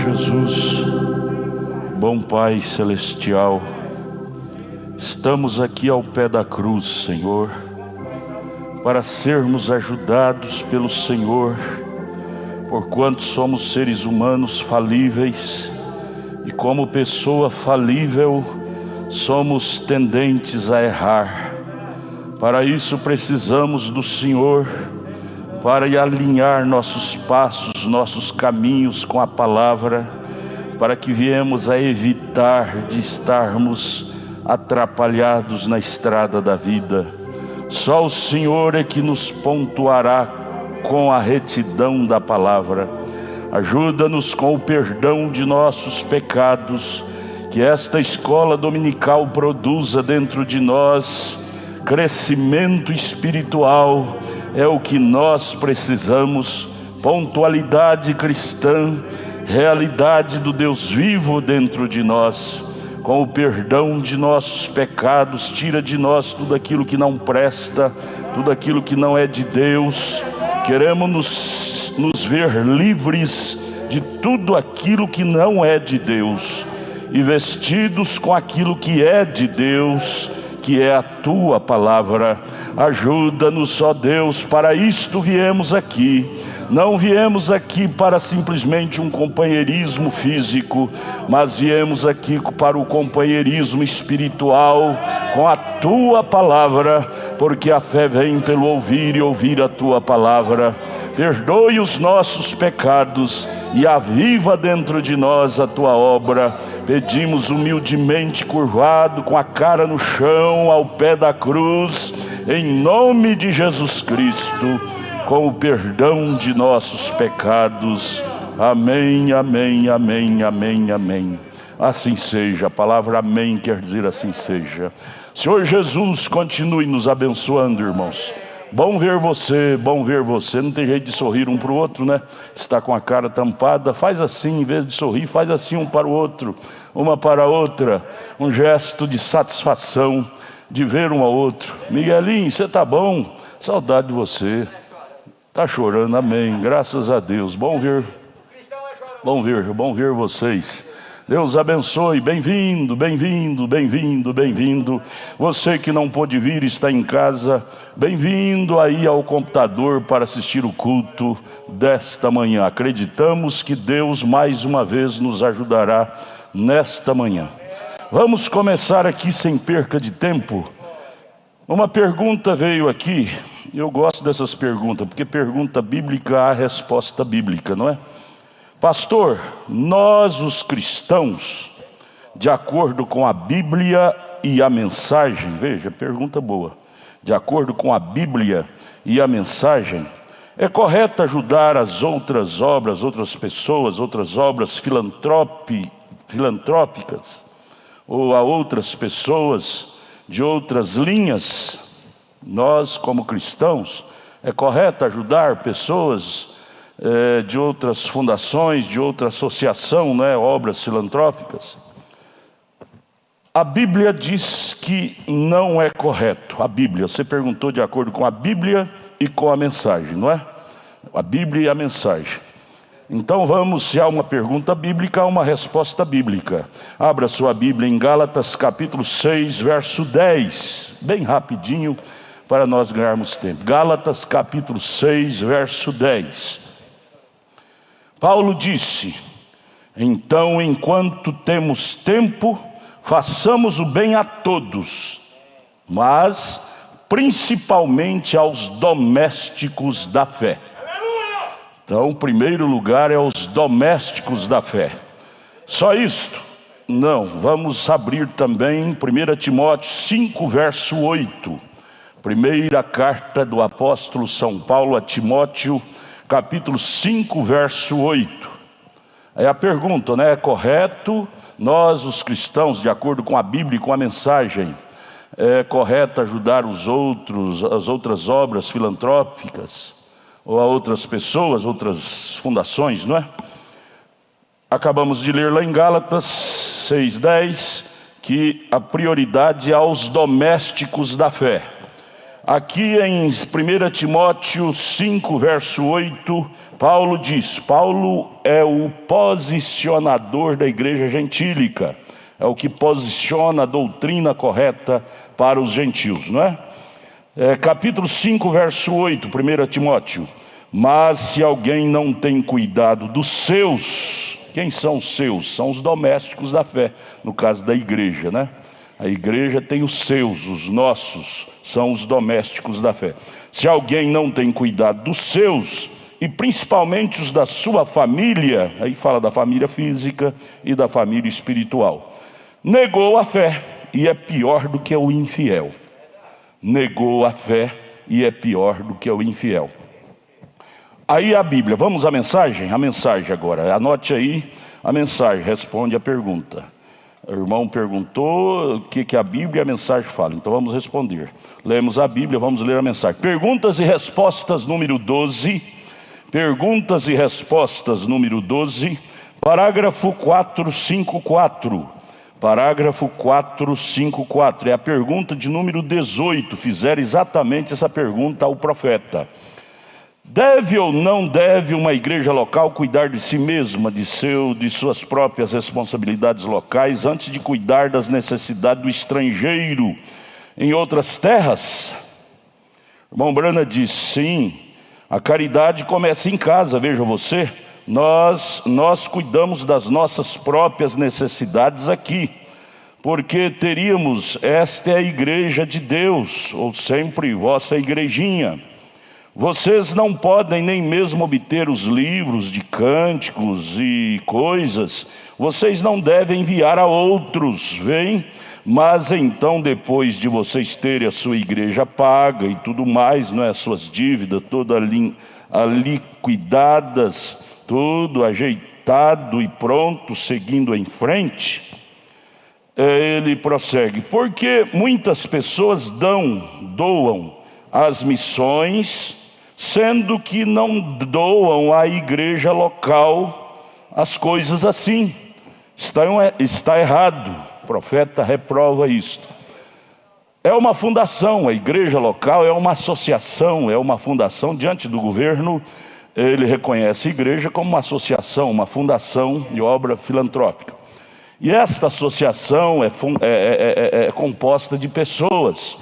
Jesus, bom Pai Celestial, estamos aqui ao pé da cruz, Senhor, para sermos ajudados pelo Senhor, porquanto somos seres humanos falíveis e como pessoa falível somos tendentes a errar. Para isso precisamos do Senhor, para alinhar nossos passos, nossos caminhos com a palavra, para que viemos a evitar de estarmos atrapalhados na estrada da vida. Só o Senhor é que nos pontuará com a retidão da palavra. Ajuda-nos com o perdão de nossos pecados, que esta escola dominical produza dentro de nós crescimento espiritual. É o que nós precisamos, pontualidade cristã, realidade do Deus vivo dentro de nós. Com o perdão de nossos pecados, tira de nós tudo aquilo que não presta, tudo aquilo que não é de Deus. Queremos nos ver livres de tudo aquilo que não é de Deus e vestidos com aquilo que é de Deus, que é a tua palavra. Ajuda-nos, ó Deus, para isto viemos aqui. Não viemos aqui para simplesmente um companheirismo físico, mas viemos aqui para o companheirismo espiritual com a tua palavra, porque a fé vem pelo ouvir e ouvir a tua palavra. Perdoe os nossos pecados e aviva dentro de nós a tua obra. Pedimos humildemente, curvado, com a cara no chão, ao pé da cruz, em nome de Jesus Cristo, com o perdão de nossos pecados. Amém, amém, amém, amém, amém. Assim seja. A palavra amém quer dizer assim seja. Senhor Jesus, continue nos abençoando, irmãos. Bom ver você, bom ver você. Não tem jeito de sorrir um para o outro, né? Está com a cara tampada, faz assim, em vez de sorrir, faz assim um para o outro, uma para a outra. Um gesto de satisfação de ver um ao outro. Miguelinho, você tá bom? Saudade de você. Tá chorando, amém, graças a Deus. Bom ver vocês. Deus abençoe, bem-vindo, bem-vindo, bem-vindo, bem-vindo. Você que não pôde vir, está em casa, bem-vindo aí ao computador para assistir o culto desta manhã. Acreditamos que Deus mais uma vez nos ajudará nesta manhã. Vamos começar aqui sem perca de tempo. Uma pergunta veio aqui. Eu gosto dessas perguntas, porque pergunta bíblica há resposta bíblica, não é? Pastor, nós os cristãos, de acordo com a Bíblia e a mensagem, veja, pergunta boa, de acordo com a Bíblia e a mensagem, é correto ajudar as outras obras, outras pessoas, outras obras filantrópicas, ou a outras pessoas de outras linhas? Nós, como cristãos, é correto ajudar pessoas de outras fundações, de outra associação, né, obras filantrópicas? A Bíblia diz que não é correto. A Bíblia, você perguntou de acordo com a Bíblia e com a mensagem, não é? A Bíblia e a mensagem. Então vamos, se há uma pergunta bíblica, há uma resposta bíblica. Abra sua Bíblia em Gálatas capítulo 6, verso 10, bem rapidinho para nós ganharmos tempo. Gálatas capítulo 6, verso 10. Paulo disse: então, enquanto temos tempo, façamos o bem a todos, mas principalmente aos domésticos da fé. Então, o primeiro lugar é aos domésticos da fé. Só isto? Não, vamos abrir também 1 Timóteo 5, verso 8. Primeira carta do apóstolo São Paulo a Timóteo, capítulo 5, verso 8. Aí a pergunta, né? É correto nós, os cristãos, de acordo com a Bíblia e com a mensagem, é correto ajudar os outros, as outras obras filantrópicas, ou a outras pessoas, outras fundações, não é? Acabamos de ler lá em Gálatas 6:10 que a prioridade é aos domésticos da fé. Aqui em 1 Timóteo 5, verso 8, Paulo diz, Paulo é o posicionador da igreja gentílica, é o que posiciona a doutrina correta para os gentios, não é? Capítulo 5, verso 8, 1 Timóteo. Mas se alguém não tem cuidado dos seus, quem são os seus? São os domésticos da fé, no caso da igreja, né? A igreja tem os seus, os nossos, são os domésticos da fé. Se alguém não tem cuidado dos seus, e principalmente os da sua família, aí fala da família física e da família espiritual, negou a fé e é pior do que o infiel. Negou a fé e é pior do que o infiel. Aí a Bíblia, vamos à mensagem? A mensagem agora, anote aí a mensagem, responde a pergunta. O irmão perguntou o que a Bíblia e a mensagem falam, então vamos responder. Lemos a Bíblia, vamos ler a mensagem. Perguntas e respostas número 12, perguntas e respostas número 12, parágrafo 454. Parágrafo 454, é a pergunta de número 18, fizeram exatamente essa pergunta ao profeta. Deve ou não deve uma igreja local cuidar de si mesma, de suas próprias responsabilidades locais, antes de cuidar das necessidades do estrangeiro em outras terras? O irmão Brana diz, sim, a caridade começa em casa, veja você. Nós cuidamos das nossas próprias necessidades aqui, porque esta é a igreja de Deus, ou sempre vossa igrejinha. Vocês não podem nem mesmo obter os livros de cânticos e coisas, vocês não devem enviar a outros, vem? Mas então depois de vocês terem a sua igreja paga e tudo mais, não é? As suas dívidas todas liquidadas, tudo ajeitado e pronto, seguindo em frente, ele prossegue, porque muitas pessoas doam as missões, sendo que não doam à igreja local as coisas assim. Está errado, o profeta reprova isto. É uma fundação, a igreja local é uma associação, é uma fundação diante do governo. Ele reconhece a igreja como uma associação, uma fundação de obra filantrópica. E esta associação é composta de pessoas,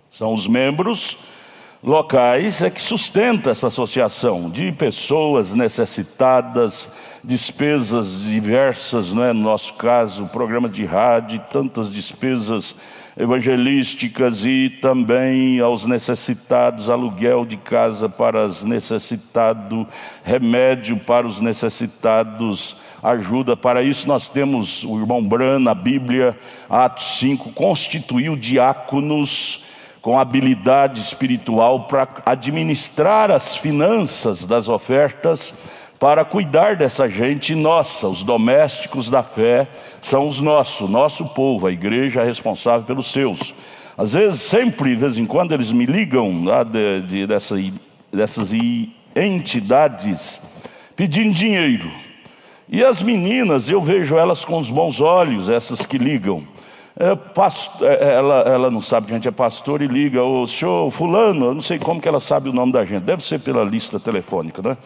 são os membros locais que sustenta essa associação, de pessoas necessitadas, despesas diversas, não é? No nosso caso, programas de rádio, tantas despesas evangelísticas e também aos necessitados, aluguel de casa para os necessitados, remédio para os necessitados, ajuda. Para isso nós temos o irmão Brana, a Bíblia, Atos 5, constituiu diáconos com habilidade espiritual para administrar as finanças das ofertas, para cuidar dessa gente nossa. Os domésticos da fé são os nosso povo, a igreja é responsável pelos seus. Às vezes, sempre, de vez em quando, eles me ligam lá dessas entidades pedindo dinheiro. E as meninas, eu vejo elas com os bons olhos, essas que ligam. Ela não sabe que a gente é pastor e liga, o senhor fulano, eu não sei como que ela sabe o nome da gente, deve ser pela lista telefônica, né?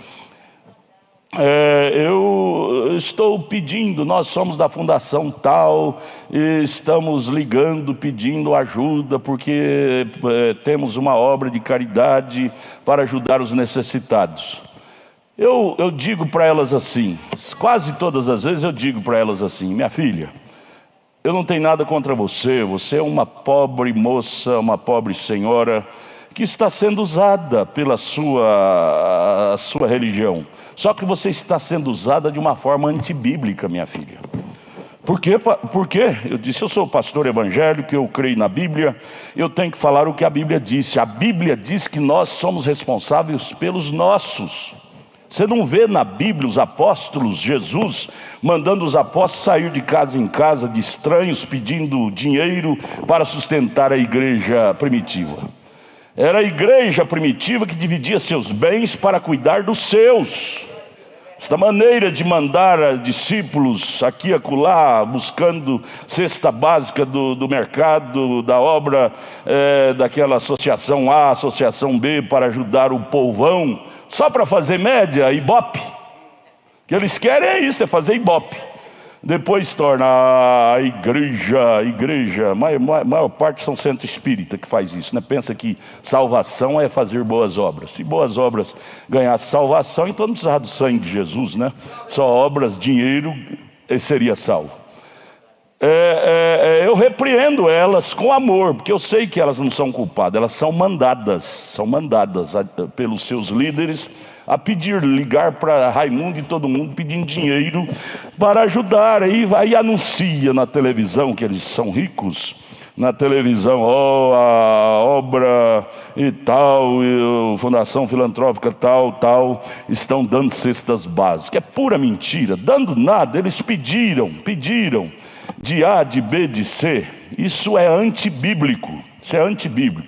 Eu estou pedindo, nós somos da fundação tal, e estamos ligando, pedindo ajuda, porque temos uma obra de caridade para ajudar os necessitados. Eu digo para elas assim, quase todas as vezes eu digo para elas assim, minha filha, eu não tenho nada contra você, você é uma pobre moça, uma pobre senhora, que está sendo usada pela sua religião. Só que você está sendo usada de uma forma antibíblica, minha filha. Por quê? Eu disse, eu sou pastor evangélico, eu creio na Bíblia, eu tenho que falar o que a Bíblia disse. A Bíblia diz que nós somos responsáveis pelos nossos. Você não vê na Bíblia os apóstolos, Jesus, mandando os apóstolos sair de casa em casa de estranhos, pedindo dinheiro para sustentar a igreja primitiva. Era a igreja primitiva que dividia seus bens para cuidar dos seus. esta maneira de mandar discípulos aqui e acolá, buscando cesta básica do mercado, da obra, daquela associação A, associação B, para ajudar o povão, só para fazer média, ibope. O que eles querem é isso, é fazer ibope. Depois torna a igreja, a maior parte são centro espírita que faz isso, né? Pensa que salvação é fazer boas obras. Se boas obras ganhasse salvação, então não precisava do sangue de Jesus, né? Só obras, dinheiro, seria salvo. Eu repreendo elas com amor, porque eu sei que elas não são culpadas, elas são mandadas pelos seus líderes a pedir, ligar para Raimundo e todo mundo pedindo dinheiro para ajudar. Aí anuncia na televisão que eles são ricos, na televisão, a obra e tal, e a Fundação Filantrópica tal, estão dando cestas básicas. É pura mentira, dando nada. Eles pediram de A, de B, de C. Isso é antibíblico,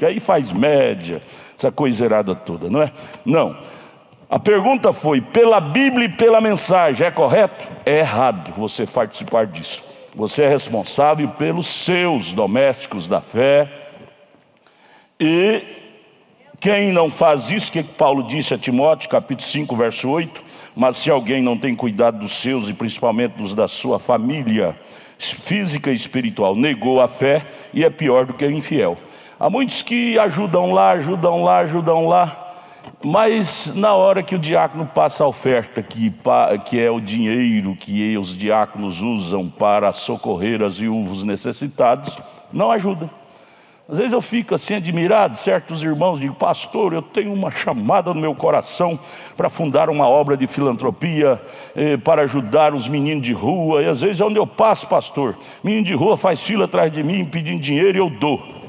aí faz média, essa coisa errada toda, não é? Não. A pergunta foi, pela Bíblia e pela mensagem, é correto? É errado você participar disso. Você é responsável pelos seus domésticos da fé. E quem não faz isso, o que Paulo disse a Timóteo, capítulo 5, verso 8? Mas se alguém não tem cuidado dos seus, e principalmente dos da sua família física e espiritual, negou a fé e é pior do que o infiel. Há muitos que ajudam lá, mas na hora que o diácono passa a oferta, que é o dinheiro que os diáconos usam para socorrer as viúvas necessitados, não ajuda. Às vezes eu fico assim admirado, certos irmãos, digo, pastor, eu tenho uma chamada no meu coração para fundar uma obra de filantropia, para ajudar os meninos de rua, e às vezes é onde eu passo, pastor, menino de rua faz fila atrás de mim pedindo dinheiro e eu dou.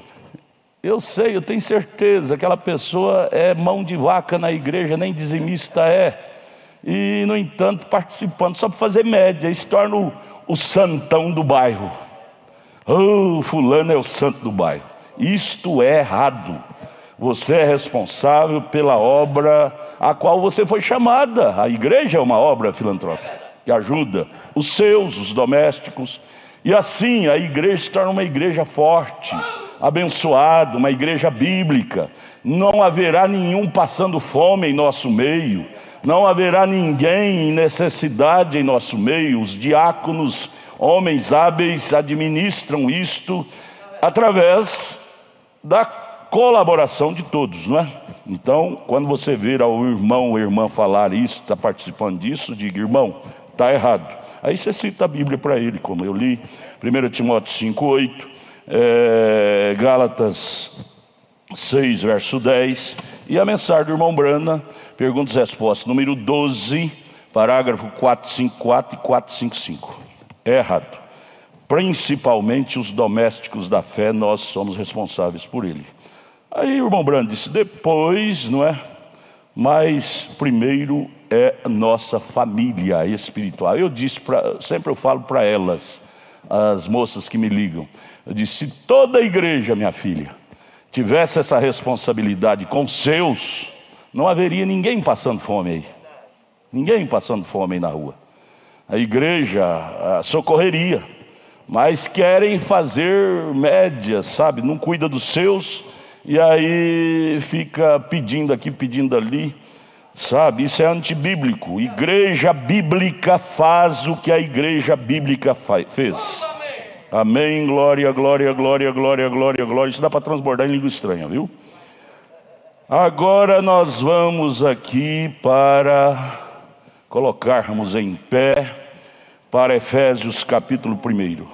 Eu sei, eu tenho certeza, aquela pessoa é mão de vaca na igreja, nem dizimista é. E, no entanto, participando só para fazer média, e se torna o santão do bairro. Fulano é o santo do bairro. Isto é errado. Você é responsável pela obra a qual você foi chamada. A igreja é uma obra filantrópica que ajuda os seus, os domésticos. E assim a igreja se torna uma igreja forte, abençoado, uma igreja bíblica. Não haverá nenhum passando fome em nosso meio, não haverá ninguém em necessidade em nosso meio. Os diáconos, homens hábeis, administram isto através da colaboração de todos, não é? Então, quando você ver ao irmão ou irmã falar isso, está participando disso, diga, irmão, está errado. Aí você cita a Bíblia para ele, como eu li, 1 Timóteo 5:8, Gálatas 6, verso 10, e a mensagem do irmão Brana, perguntas e respostas, número 12, parágrafo 454 e 455. É errado. Principalmente os domésticos da fé, nós somos responsáveis por ele. Aí o irmão Brana disse, depois, não é? Mas primeiro é nossa família espiritual. Eu disse, sempre eu falo para elas, as moças que me ligam, eu disse, se toda a igreja, minha filha, tivesse essa responsabilidade com seus, não haveria ninguém passando fome aí. Ninguém passando fome aí na rua. A igreja socorreria, mas querem fazer média, sabe? Não cuida dos seus, e aí fica pedindo aqui, pedindo ali, sabe? Isso é antibíblico. Igreja bíblica faz o que a igreja bíblica fez. Amém, glória, glória, glória, glória, glória, glória. Isso dá para transbordar em língua estranha, viu? Agora nós vamos aqui para colocarmos em pé para Efésios capítulo 1.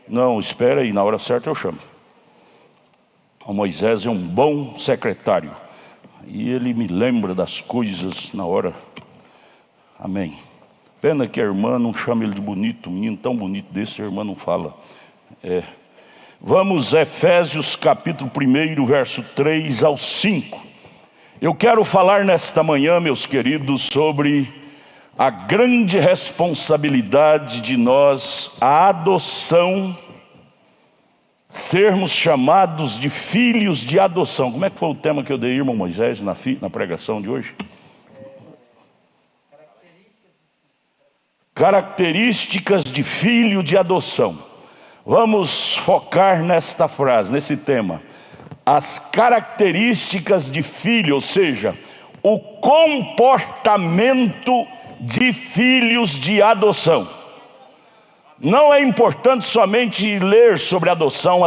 Não, espera aí, na hora certa eu chamo. O Moisés é um bom secretário e ele me lembra das coisas na hora. Amém. Pena que a irmã não chama ele de bonito, um menino tão bonito desse, a irmã não fala. Vamos, Efésios capítulo 1, verso 3 ao 5. Eu quero falar nesta manhã, meus queridos, sobre a grande responsabilidade de nós, a adoção, sermos chamados de filhos de adoção. Como é que foi o tema que eu dei, irmão Moisés, na pregação de hoje? Características de filho de adoção. Vamos focar nesta frase, nesse tema. As características de filho, ou seja, o comportamento de filhos de adoção. Não é importante somente ler sobre adoção.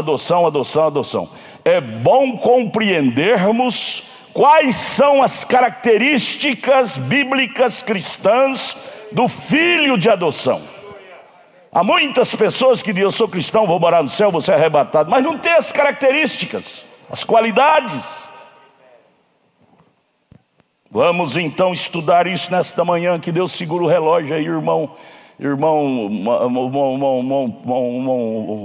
É bom compreendermos quais são as características bíblicas cristãs do filho de adoção. Há muitas pessoas que dizem: eu sou cristão, vou morar no céu, vou ser arrebatado, mas não tem as características, as qualidades. Vamos então estudar isso nesta manhã. Que Deus segura o relógio aí, irmão,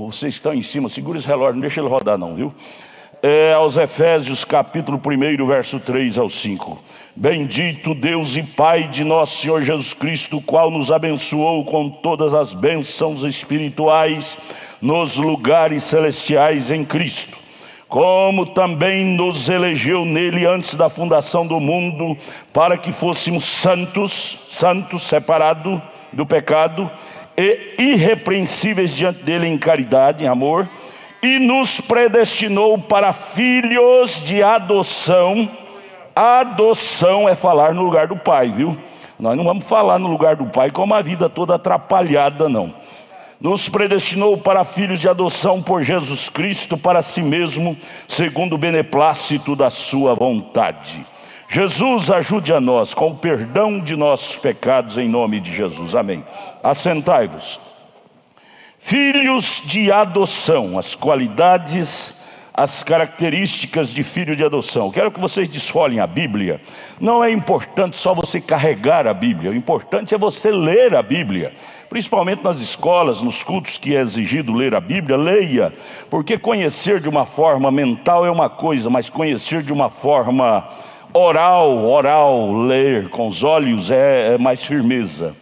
vocês estão em cima, segura esse relógio, não deixa ele rodar não, viu? Aos Efésios capítulo 1, verso 3 ao 5. Bendito Deus e Pai de nosso Senhor Jesus Cristo, o qual nos abençoou com todas as bênçãos espirituais nos lugares celestiais em Cristo, como também nos elegeu nele antes da fundação do mundo, para que fôssemos santos, separados do pecado, e irrepreensíveis diante dele em caridade, em amor, e nos predestinou para filhos de adoção. Adoção é falar no lugar do pai, viu? Nós não vamos falar no lugar do pai com uma vida toda atrapalhada, não. Nos predestinou para filhos de adoção por Jesus Cristo para si mesmo, segundo o beneplácito da sua vontade. Jesus ajude a nós com o perdão de nossos pecados, em nome de Jesus, amém. Assentai-vos. Filhos de adoção, as qualidades, as características de filho de adoção. Quero que vocês desfolhem a Bíblia. Não é importante só você carregar a Bíblia, o importante é você ler a Bíblia. Principalmente nas escolas, nos cultos que é exigido ler a Bíblia, leia. Porque conhecer de uma forma mental é uma coisa, mas conhecer de uma forma oral, ler com os olhos é mais firmeza.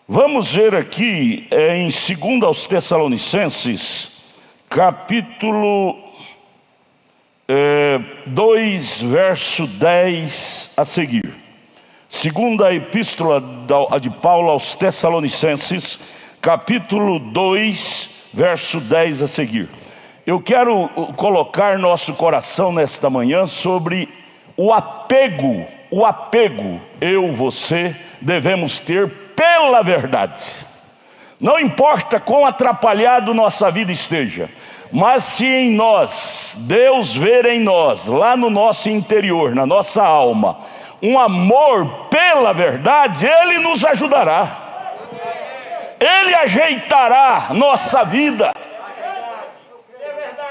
Vamos ver aqui em 2 aos Tessalonicenses, capítulo 2, verso 10 a seguir. Segunda epístola de Paulo aos Tessalonicenses, capítulo 2, verso 10 a seguir. Eu quero colocar nosso coração nesta manhã sobre o apego, eu, você, devemos ter pela verdade. Não importa quão atrapalhado nossa vida esteja, mas se em nós, Deus ver em nós, lá no nosso interior, na nossa alma, um amor pela verdade, Ele nos ajudará, Ele ajeitará nossa vida.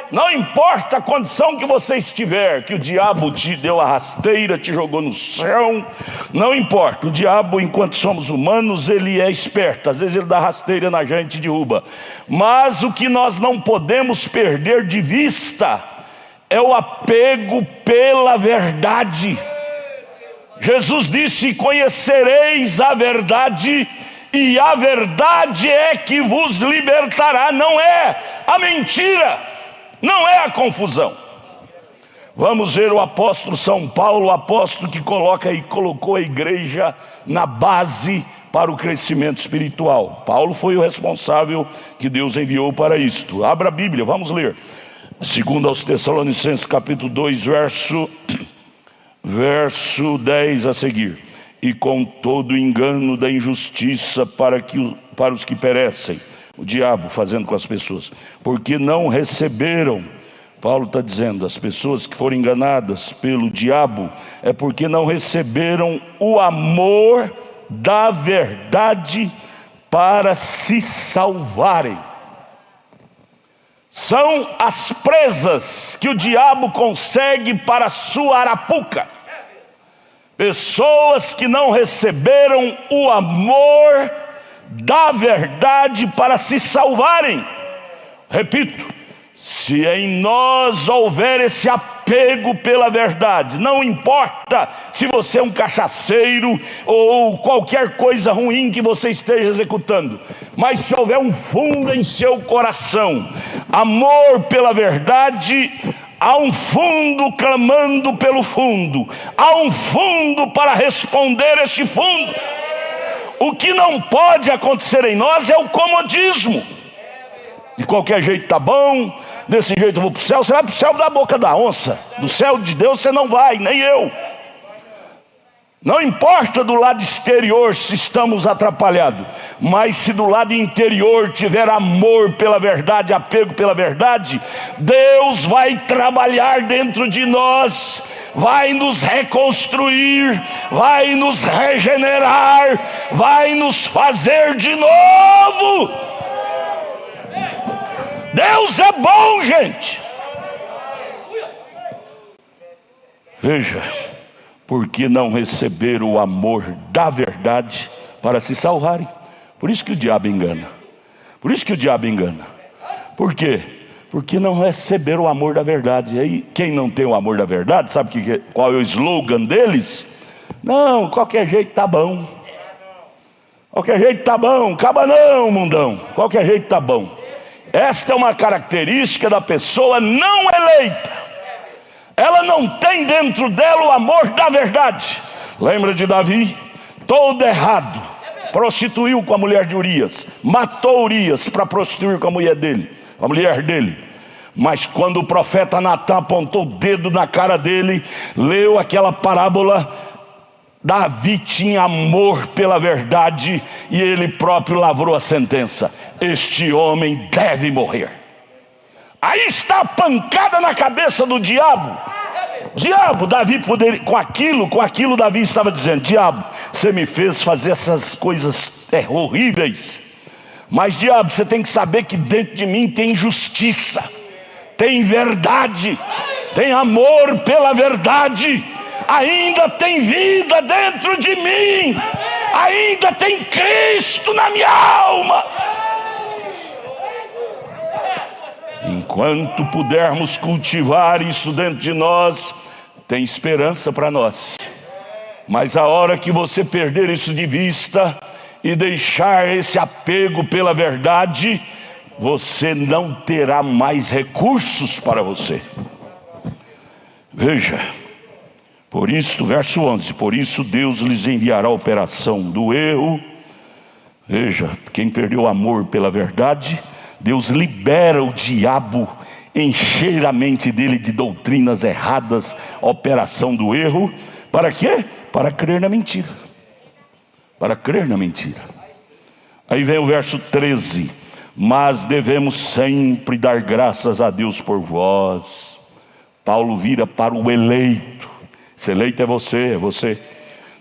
Não importa a condição que você estiver, que o diabo te deu a rasteira, te jogou no chão, não importa. O diabo, enquanto somos humanos, ele é esperto. Às vezes ele dá rasteira na gente e derruba. Mas o que nós não podemos perder de vista é o apego pela verdade. Jesus disse: conhecereis a verdade, e a verdade é que vos libertará. Não é a mentira, não é a confusão. Vamos ver o apóstolo São Paulo, o apóstolo que colocou a igreja na base para o crescimento espiritual. Paulo foi o responsável que Deus enviou para isto. Abra a Bíblia, vamos ler. 2 aos Tessalonicenses, capítulo 2, verso 10 a seguir. E com todo o engano da injustiça para os que perecem, o diabo fazendo com as pessoas, porque não receberam. Paulo está dizendo, as pessoas que foram enganadas pelo diabo é porque não receberam o amor da verdade para se salvarem. São as presas que o diabo consegue para a sua arapuca. Pessoas que não receberam o amor da verdade para se salvarem. Repito, se em nós houver esse apego pela verdade, não importa se você é um cachaceiro ou qualquer coisa ruim que você esteja executando, mas se houver um fundo em seu coração, amor pela verdade, há um fundo clamando pelo fundo, há um fundo para responder este fundo. O que não pode acontecer em nós é o comodismo. De qualquer jeito tá bom, desse jeito eu vou para o céu. Você vai para o céu da boca da onça. Do céu de Deus você não vai, nem eu. Não importa do lado exterior se estamos atrapalhados, mas se do lado interior tiver amor pela verdade, apego pela verdade, Deus vai trabalhar dentro de nós, vai nos reconstruir, vai nos regenerar, vai nos fazer de novo. Deus é bom, gente. Veja, porque não receberam o amor da verdade para se salvarem. Por isso que o diabo engana. Por isso que o diabo engana. Por quê? Porque não receberam o amor da verdade. E aí, quem não tem o amor da verdade, sabe qual é o slogan deles? Não, qualquer jeito tá bom. Qualquer jeito tá bom. Acaba não, mundão. Qualquer jeito tá bom. Esta é uma característica da pessoa não eleita. Ela não tem dentro dela o amor da verdade. Lembra de Davi? Todo errado, prostituiu com a mulher de Urias, matou Urias para prostituir com a mulher dele, a mulher dele. Mas quando o profeta Natan apontou o dedo na cara dele, leu aquela parábola, Davi tinha amor pela verdade e ele próprio lavrou a sentença: este homem deve morrer. Aí está a pancada na cabeça do diabo. Diabo, Davi poderia, com aquilo Davi estava dizendo: diabo, você me fez fazer essas coisas horríveis, mas diabo, você tem que saber que dentro de mim tem justiça, tem verdade, tem amor pela verdade, ainda tem vida dentro de mim, ainda tem Cristo na minha alma. Enquanto pudermos cultivar isso dentro de nós, tem esperança para nós. Mas a hora que você perder isso de vista e deixar esse apego pela verdade, você não terá mais recursos para você. Veja, por isso, verso 11, por isso Deus lhes enviará a operação do erro. Veja, quem perdeu o amor pela verdade, Deus libera o diabo, encher a mente dele de doutrinas erradas, operação do erro. Para quê? Para crer na mentira. Para crer na mentira. Aí vem o verso 13: mas devemos sempre dar graças a Deus por vós. Paulo vira para o eleito. Esse eleito é você, é você.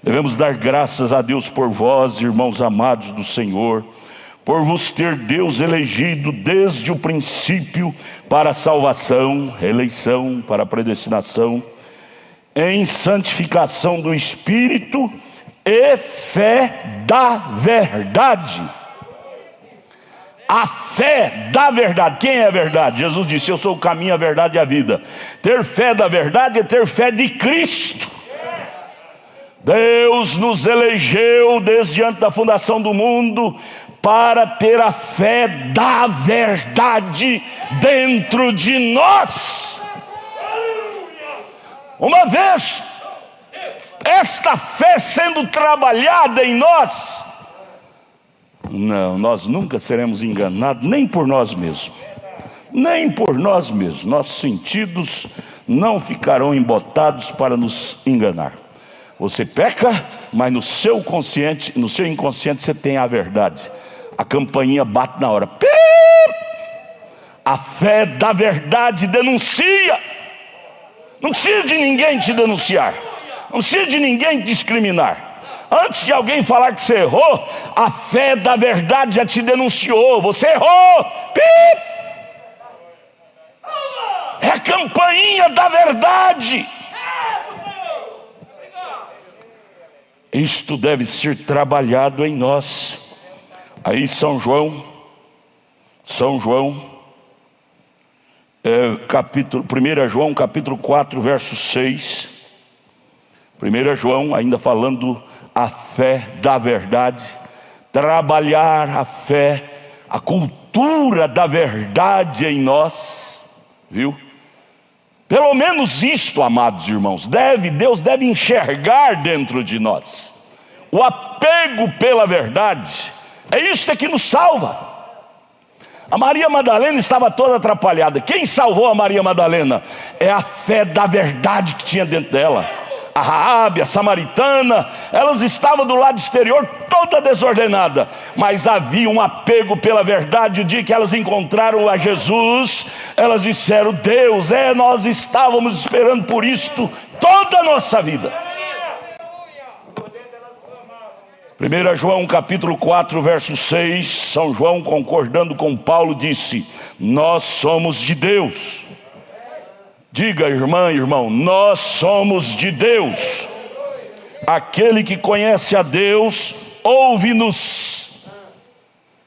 Devemos dar graças a Deus por vós, irmãos amados do Senhor, por vos ter Deus elegido desde o princípio para a salvação, eleição, para a predestinação, em santificação do Espírito e fé da verdade. A fé da verdade. Quem é a verdade? Jesus disse: eu sou o caminho, a verdade e a vida. Ter fé da verdade é ter fé de Cristo. Deus nos elegeu desde antes da fundação do mundo para ter a fé da verdade dentro de nós. Uma vez esta fé sendo trabalhada em nós, não, nós nunca seremos enganados, nem por nós mesmos, nem por nós mesmos. Nossos sentidos não ficarão embotados para nos enganar. Você peca, mas no seu consciente, no seu inconsciente você tem a verdade. A campainha bate na hora. Pip! A fé da verdade denuncia. Não precisa de ninguém te denunciar, não precisa de ninguém te discriminar. Antes de alguém falar que você errou, a fé da verdade já te denunciou. Você errou. Pip! É a campainha da verdade. Isto deve ser trabalhado em nós. Aí São João, 1 João capítulo 4, verso 6. 1 João, ainda falando a fé da verdade, trabalhar a fé, a cultura da verdade em nós, viu? Pelo menos isto, amados irmãos, Deus deve enxergar dentro de nós o apego pela verdade, é isso que nos salva. A Maria Madalena estava toda atrapalhada. Quem salvou a Maria Madalena? É a fé da verdade que tinha dentro dela. A Raabe, a samaritana, elas estavam do lado exterior toda desordenada, mas havia um apego pela verdade. O dia que elas encontraram a Jesus, elas disseram: Deus, nós estávamos esperando por isto toda a nossa vida. 1 João capítulo 4, verso 6, São João, concordando com Paulo, disse: nós somos de Deus. Diga, irmã, irmão, nós somos de Deus. Aquele que conhece a Deus, ouve-nos.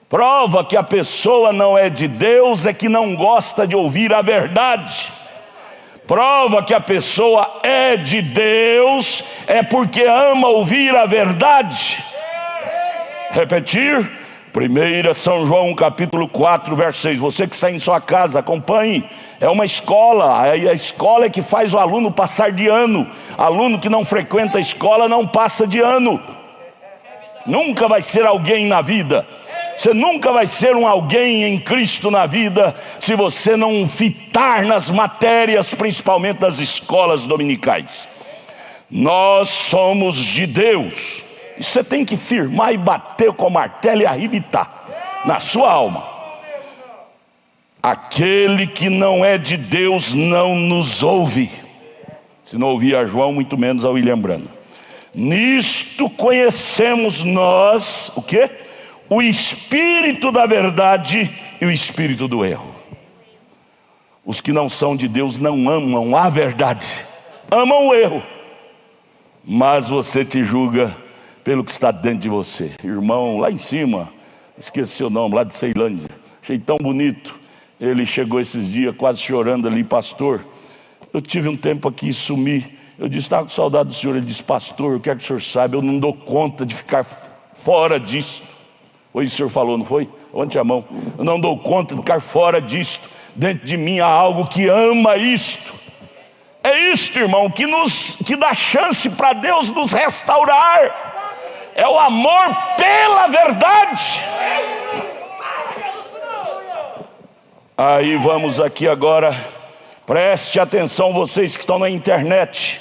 Prova que a pessoa não é de Deus é que não gosta de ouvir a verdade. Prova que a pessoa é de Deus é porque ama ouvir a verdade. Repetir, 1 São João capítulo 4, verso 6. Você que está em sua casa, acompanhe. É uma escola, a escola é que faz o aluno passar de ano. Aluno que não frequenta a escola não passa de ano. Nunca vai ser alguém na vida. Você nunca vai ser um alguém em Cristo na vida se você não fitar nas matérias, principalmente das escolas dominicais. Nós somos de Deus. E você tem que firmar e bater com o martelo e arrebitar na sua alma. Aquele que não é de Deus não nos ouve. Se não ouvir a João, muito menos a William Branham. Nisto conhecemos nós, o quê? O espírito da verdade e o espírito do erro. Os que não são de Deus não amam a verdade, amam o erro. Mas você te julga pelo que está dentro de você. Irmão, lá em cima, esqueci o nome, lá de Ceilândia, achei tão bonito. Ele chegou esses dias quase chorando ali: pastor, eu tive um tempo aqui e sumi. Eu disse: estava com saudade do senhor. Ele disse: pastor, eu quero que o senhor saiba, eu não dou conta de ficar fora disto. Foi isso que o senhor falou, não foi? Levante a mão. Eu não dou conta de ficar fora disto. Dentro de mim há algo que ama isto. É isto, irmão, que dá chance para Deus nos restaurar. É o amor pela verdade. Aí vamos aqui agora, preste atenção, vocês que estão na internet.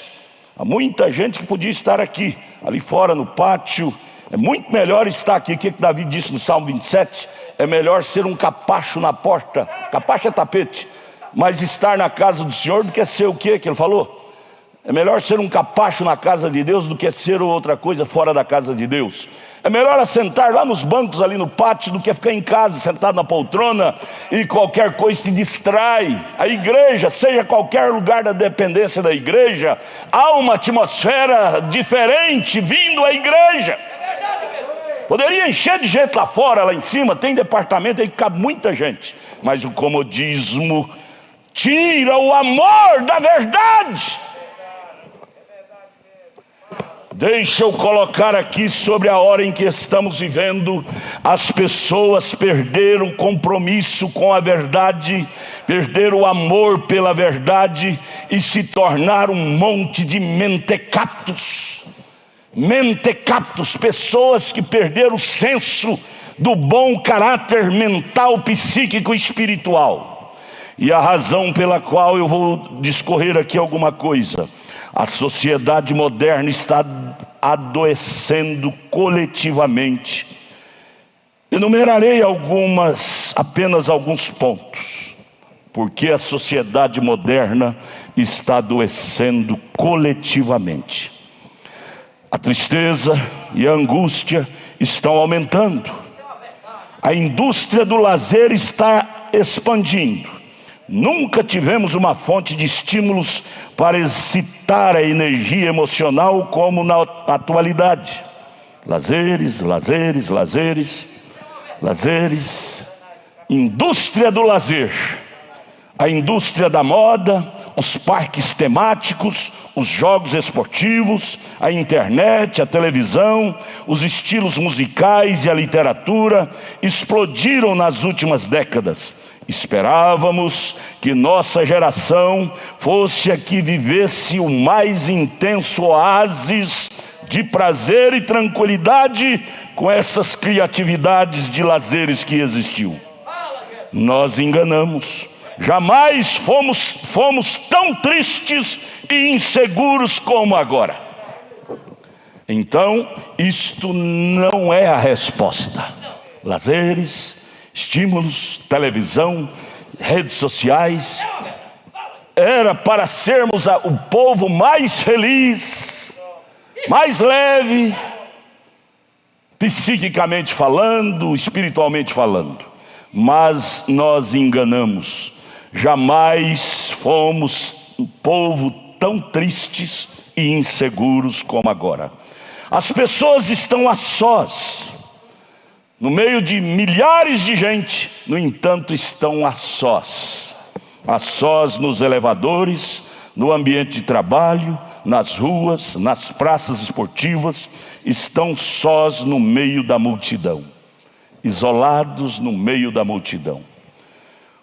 Há muita gente que podia estar aqui, ali fora no pátio. É muito melhor estar aqui. O que Davi disse no Salmo 27? É melhor ser um capacho na porta. Capacho é tapete. Mas estar na casa do Senhor do que ser o que ele falou? É melhor ser um capacho na casa de Deus do que ser outra coisa fora da casa de Deus. É melhor assentar lá nos bancos ali no pátio do que ficar em casa sentado na poltrona e qualquer coisa te distrai. A igreja, seja qualquer lugar da dependência da igreja, há uma atmosfera diferente vindo à igreja. Poderia encher de gente lá fora, lá em cima, tem departamento aí que cabe muita gente. Mas o comodismo tira o amor da verdade. Deixa eu colocar aqui sobre a hora em que estamos vivendo. As pessoas perderam o compromisso com a verdade, perderam o amor pela verdade e se tornaram um monte de mentecaptos. Mentecaptos, pessoas que perderam o senso do bom caráter mental, psíquico e espiritual. E a razão pela qual eu vou discorrer aqui alguma coisa: a sociedade moderna está adoecendo coletivamente. Enumerarei apenas alguns pontos, porque a sociedade moderna está adoecendo coletivamente. A tristeza e a angústia estão aumentando. A indústria do lazer está expandindo. Nunca tivemos uma fonte de estímulos para excitar a energia emocional como na atualidade. Lazeres, lazeres, lazeres, lazeres. Indústria do lazer. A indústria da moda, os parques temáticos, os jogos esportivos, a internet, a televisão, os estilos musicais e a literatura explodiram nas últimas décadas. Esperávamos que nossa geração fosse a que vivesse o mais intenso oásis de prazer e tranquilidade com essas criatividades de lazeres que existiu. Nós enganamos. Jamais fomos tão tristes e inseguros como agora. Então, isto não é a resposta. Lazeres, estímulos, televisão, redes sociais, era para sermos o povo mais feliz, mais leve, psiquicamente falando, espiritualmente falando. Mas nós enganamos. Jamais fomos um povo tão tristes e inseguros como agora. As pessoas estão a sós, no meio de milhares de gente, no entanto estão a sós nos elevadores, no ambiente de trabalho, nas ruas, nas praças esportivas, estão sós no meio da multidão, isolados no meio da multidão.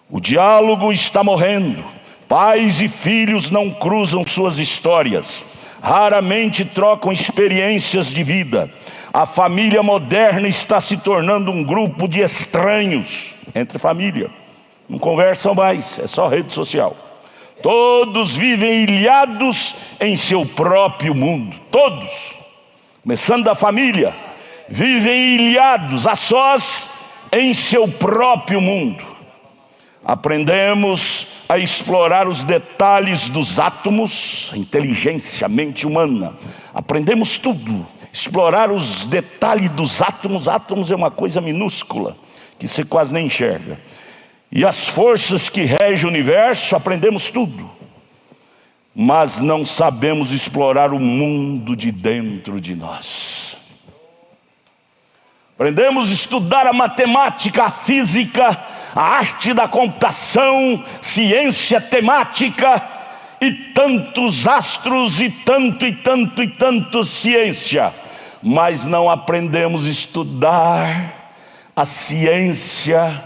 O diálogo está morrendo, pais e filhos não cruzam suas histórias, raramente trocam experiências de vida. A família moderna está se tornando um grupo de estranhos entre família. Não conversam mais, é só rede social. Todos vivem ilhados em seu próprio mundo. Todos, começando da família, vivem ilhados, a sós, em seu próprio mundo. Aprendemos a explorar os detalhes dos átomos, a inteligência, a mente humana. Aprendemos tudo. Explorar os detalhes dos átomos. Átomos é uma coisa minúscula, que você quase nem enxerga. E as forças que regem o universo, aprendemos tudo. Mas não sabemos explorar o mundo de dentro de nós. Aprendemos a estudar a matemática, a física, a arte da computação, ciência temática e tantos astros e tanto ciência. Mas não aprendemos a estudar a ciência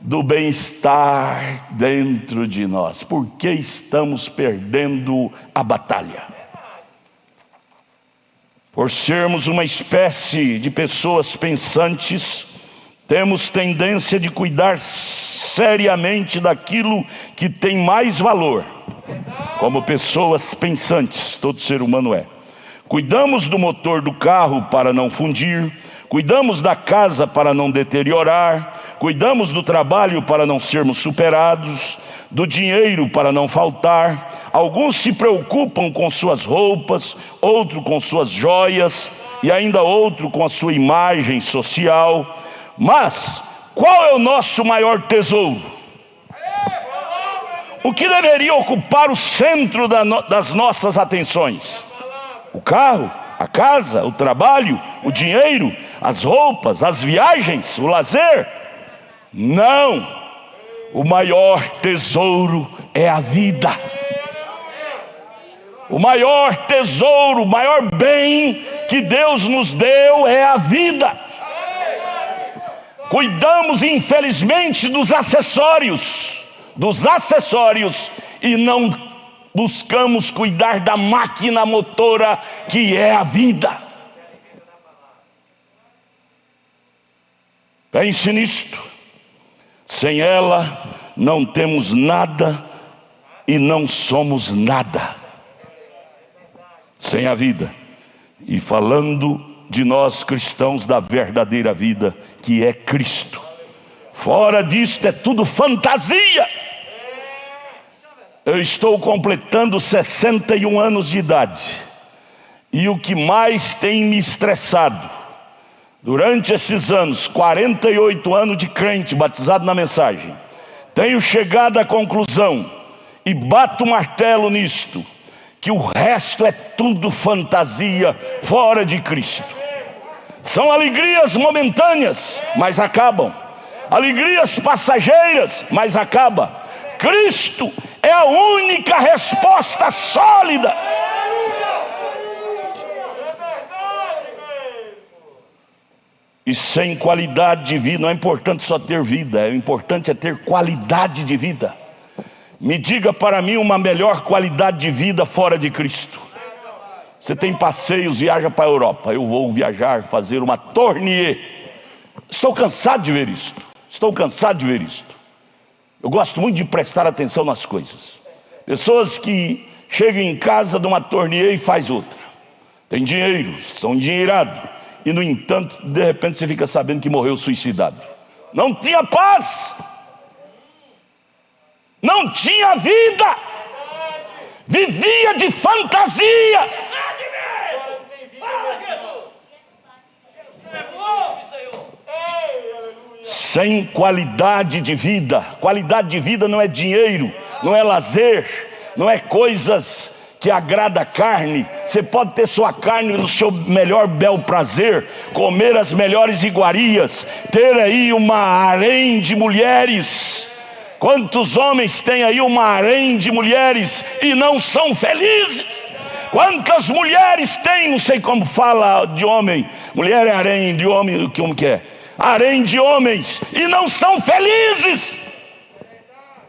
do bem-estar dentro de nós. Por que estamos perdendo a batalha? Por sermos uma espécie de pessoas pensantes, temos tendência de cuidar seriamente daquilo que tem mais valor. Como pessoas pensantes, todo ser humano é. Cuidamos do motor do carro para não fundir, cuidamos da casa para não deteriorar, cuidamos do trabalho para não sermos superados, do dinheiro para não faltar. Alguns se preocupam com suas roupas, outro com suas joias e ainda outro com a sua imagem social. Mas qual é o nosso maior tesouro? O que deveria ocupar o centro das nossas atenções? O carro, a casa, o trabalho, o dinheiro, as roupas, as viagens, o lazer? Não! O maior tesouro é a vida. O maior tesouro, o maior bem que Deus nos deu é a vida. Cuidamos, infelizmente, dos acessórios, e não buscamos cuidar da máquina motora que é a vida. Pense nisto. Sem ela não temos nada e não somos nada. Sem a vida. E falando de nós cristãos da verdadeira vida, que é Cristo. Fora disto é tudo fantasia. Eu estou completando 61 anos de idade. E o que mais tem me estressado, durante esses anos, 48 anos de crente, batizado na mensagem, tenho chegado à conclusão, e bato o martelo nisto, que o resto é tudo fantasia fora de Cristo. São alegrias momentâneas, mas acabam. Alegrias passageiras, mas acabam. Cristo é a única resposta sólida. E sem qualidade de vida, não é importante só ter vida, é importante é ter qualidade de vida. Me diga para mim uma melhor qualidade de vida fora de Cristo. Você tem passeios, viaja para a Europa. Eu vou viajar, fazer uma turnê. Estou cansado de ver isto. Estou cansado de ver isto. Eu gosto muito de prestar atenção nas coisas. Pessoas que chegam em casa de uma turnê e faz outra. Tem dinheiro, são endinheirados. E no entanto, de repente você fica sabendo que morreu suicidado. Não tinha paz. Não tinha vida. Vivia de fantasia. Sem qualidade de vida. Qualidade de vida não é dinheiro, não é lazer, não é coisas que agrada a carne. Você pode ter sua carne no seu melhor bel prazer, comer as melhores iguarias, ter aí uma harém de mulheres. Quantos homens têm aí uma harém de mulheres e não são felizes? Quantas mulheres têm, não sei como fala de homem, mulher é harém de homem, como que é? Harém de homens e não são felizes.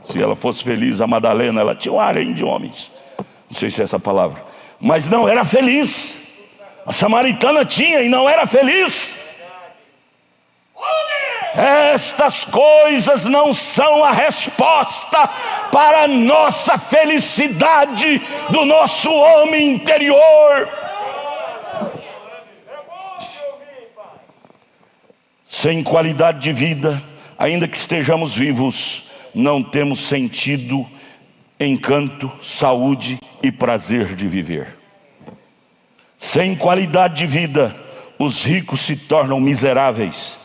Se ela fosse feliz, a Madalena, ela tinha um harém de homens, não sei se é essa palavra, mas não era feliz. A samaritana tinha e não era feliz. Estas coisas não são a resposta para a nossa felicidade do nosso homem interior. Sem qualidade de vida, ainda que estejamos vivos, não temos sentido, encanto, saúde e prazer de viver. Sem qualidade de vida, os ricos se tornam miseráveis,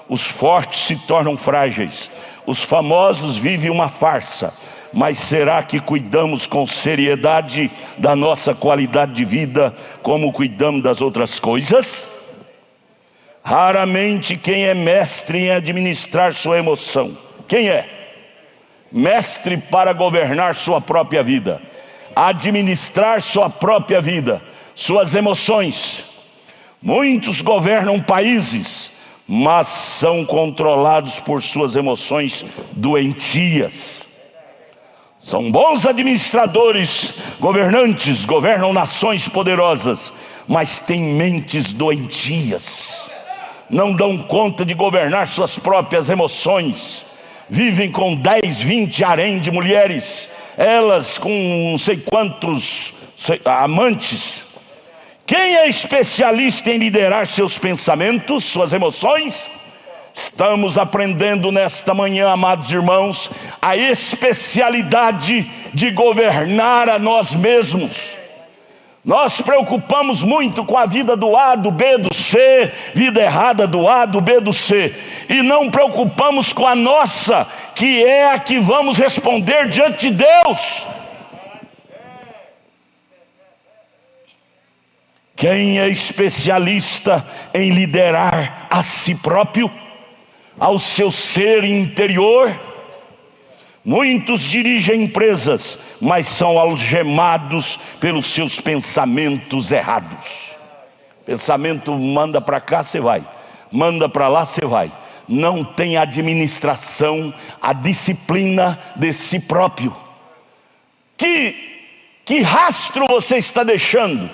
os fortes se tornam frágeis, os famosos vivem uma farsa. Mas será que cuidamos com seriedade da nossa qualidade de vida como cuidamos das outras coisas? Raramente quem é mestre em administrar sua emoção. Quem é? Mestre para governar sua própria vida, administrar sua própria vida, suas emoções. Muitos governam países, mas são controlados por suas emoções doentias. São bons administradores, governantes, governam nações poderosas, mas têm mentes doentias. Não dão conta de governar suas próprias emoções. Vivem com 10, 20 harém de mulheres, elas com não sei quantos amantes. Quem é especialista em liderar seus pensamentos, suas emoções? Estamos aprendendo nesta manhã, amados irmãos, a especialidade de governar a nós mesmos. Nós preocupamos muito com a vida do A, do B, do C, vida errada do A, do B, do C, e não preocupamos com a nossa, que é a que vamos responder diante de Deus. Quem é especialista em liderar a si próprio, ao seu ser interior? Muitos dirigem empresas, mas são algemados pelos seus pensamentos errados. Pensamento manda para cá, você vai, manda para lá, você vai. Não tem administração, a disciplina de si próprio. Que rastro você está deixando?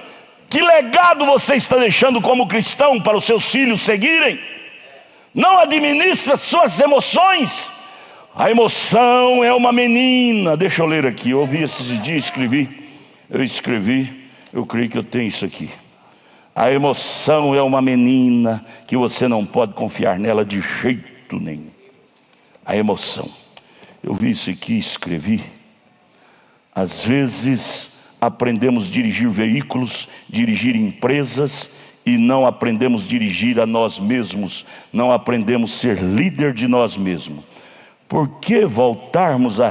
Que legado você está deixando como cristão para os seus filhos seguirem? Não administra suas emoções. A emoção é uma menina. Deixa eu ler aqui, eu ouvi esses dias, eu escrevi, eu creio que eu tenho isso aqui. A emoção é uma menina que você não pode confiar nela de jeito nenhum. A emoção, eu vi isso aqui, escrevi. Às vezes aprendemos a dirigir veículos, dirigir empresas, e não aprendemos a dirigir a nós mesmos, não aprendemos a ser líder de nós mesmos. Por que voltarmos a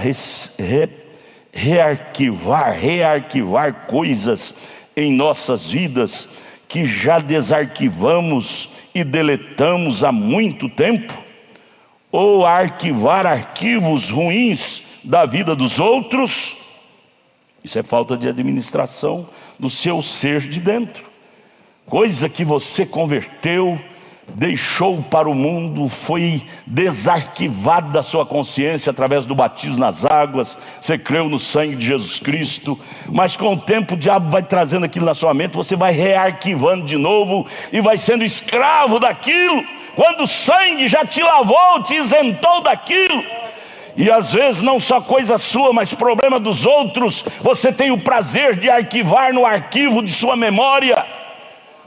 rearquivar coisas em nossas vidas que já desarquivamos e deletamos há muito tempo? Ou arquivar arquivos ruins da vida dos outros? Isso é falta de administração do seu ser de dentro. Coisa que você converteu, deixou para o mundo, foi desarquivado da sua consciência através do batismo nas águas. Você creu no sangue de Jesus Cristo, mas com o tempo o diabo vai trazendo aquilo na sua mente, você vai rearquivando de novo e vai sendo escravo daquilo, quando o sangue já te lavou, te isentou daquilo. E às vezes não só coisa sua, mas problema dos outros, você tem o prazer de arquivar no arquivo de sua memória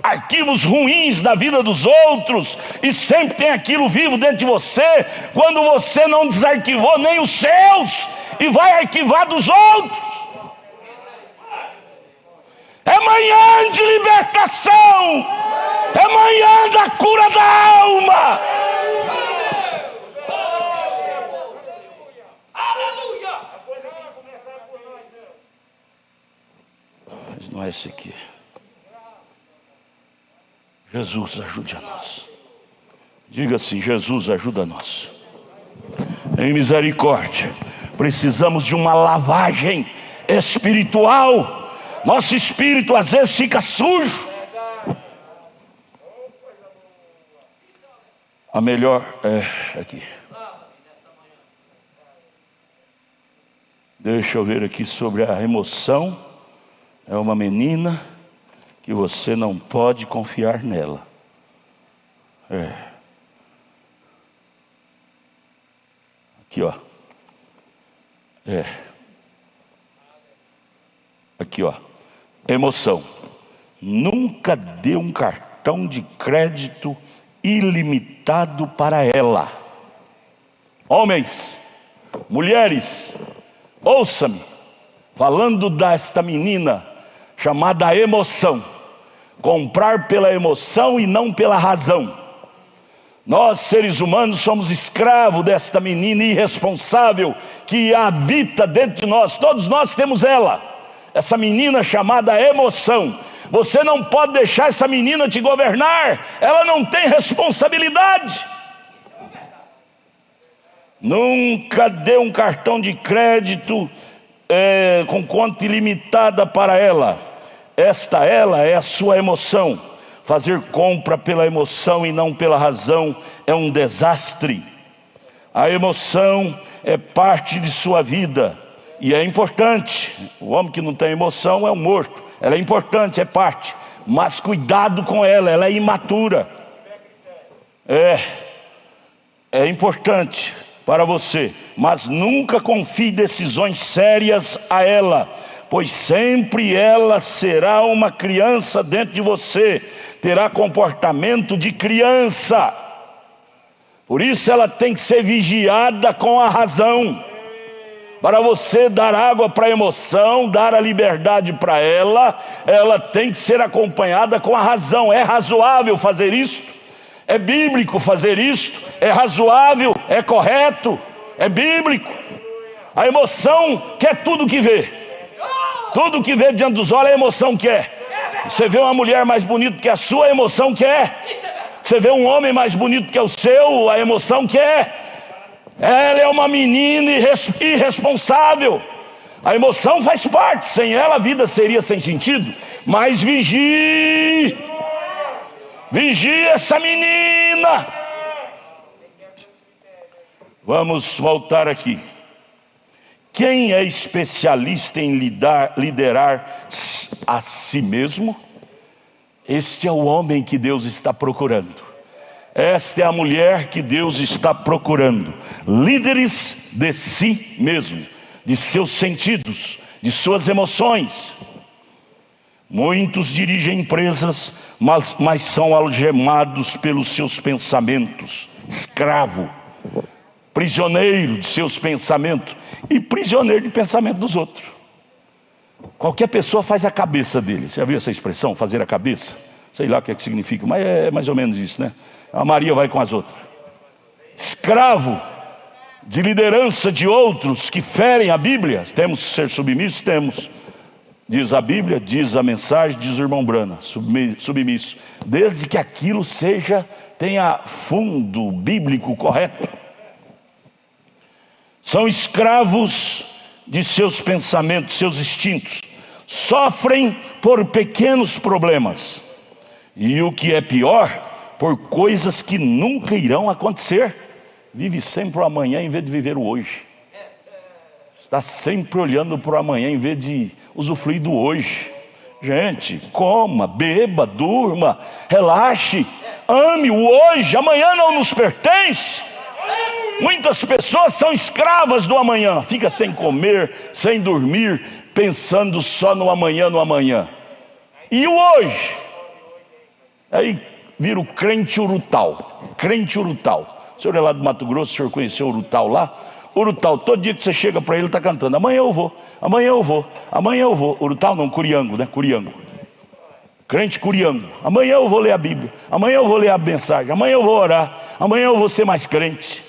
arquivos ruins da vida dos outros, e sempre tem aquilo vivo dentro de você, quando você não desarquivou nem os seus, e vai arquivar dos outros. É manhã de libertação, é manhã da cura da alma. Mas não é esse aqui. Jesus, ajude a nós. Diga assim: Jesus, ajuda nós. Em misericórdia, precisamos de uma lavagem espiritual. Nosso espírito às vezes fica sujo. A melhor é aqui. Deixa eu ver aqui sobre a emoção. É uma menina que você não pode confiar nela. Aqui, ó. Aqui, ó. Emoção. Nunca dê um cartão de crédito ilimitado para ela. Homens, mulheres, ouça-me, falando desta menina chamada emoção. Comprar pela emoção e não pela razão. Nós, seres humanos, somos escravos desta menina irresponsável que habita dentro de nós. Todos nós temos ela, essa menina chamada emoção. Você não pode deixar essa menina te governar. Ela não tem responsabilidade. Nunca dê um cartão de crédito com conta ilimitada para ela. Ela é a sua emoção. Fazer compra pela emoção e não pela razão é um desastre. A emoção é parte de sua vida e é importante. O homem que não tem emoção é um morto. Ela é importante, é parte, mas cuidado com ela, ela é imatura. É importante para você, mas nunca confie decisões sérias a ela, pois sempre ela será uma criança dentro de você, terá comportamento de criança. Por isso ela tem que ser vigiada com a razão. Para você dar água para a emoção, dar a liberdade para ela, ela tem que ser acompanhada com a razão. É razoável fazer isto? É bíblico fazer isto? É razoável? É correto? É bíblico? A emoção quer tudo que vê. Tudo que vê diante dos olhos a emoção quer. Você vê uma mulher mais bonita que a sua, a emoção quer. Você vê um homem mais bonito que o seu, a emoção quer. Ela é uma menina irresponsável. A emoção faz parte, sem ela a vida seria sem sentido. Mas vigie essa menina. Vamos voltar aqui. Quem é especialista em liderar a si mesmo? Este é o homem que Deus está procurando. Esta é a mulher que Deus está procurando. Líderes de si mesmo, de seus sentidos, de suas emoções. Muitos dirigem empresas, mas são algemados pelos seus pensamentos. Escravo, prisioneiro de seus pensamentos e prisioneiro de pensamento dos outros. Qualquer pessoa faz a cabeça dele. Você já viu essa expressão, fazer a cabeça? Sei lá o que significa, mas é mais ou menos isso, né? A Maria vai com as outras. Escravo de liderança de outros que ferem a Bíblia. Temos que ser submissos? Temos. Diz a Bíblia, diz a mensagem, diz o irmão Brana, submisso. Desde que aquilo tenha fundo bíblico correto. São escravos de seus pensamentos, seus instintos. Sofrem por pequenos problemas. E o que é pior, por coisas que nunca irão acontecer. Vive sempre o amanhã em vez de viver o hoje. Está sempre olhando para o amanhã em vez de usufruir do hoje. Gente, coma, beba, durma, relaxe, ame o hoje. Amanhã não nos pertence. Muitas pessoas são escravas do amanhã. Fica sem comer, sem dormir, pensando só no amanhã, no amanhã. E o hoje? Aí vira o crente urutau. Crente urutau. O senhor é lá do Mato Grosso, o senhor conheceu o urutau lá? Urutau, todo dia que você chega para ele, está cantando: amanhã eu vou, amanhã eu vou, amanhã eu vou. Urutau não, curiango, né? Curiango. Crente curiango. Amanhã eu vou ler a Bíblia, amanhã eu vou ler a mensagem, amanhã eu vou orar, amanhã eu vou ser mais crente.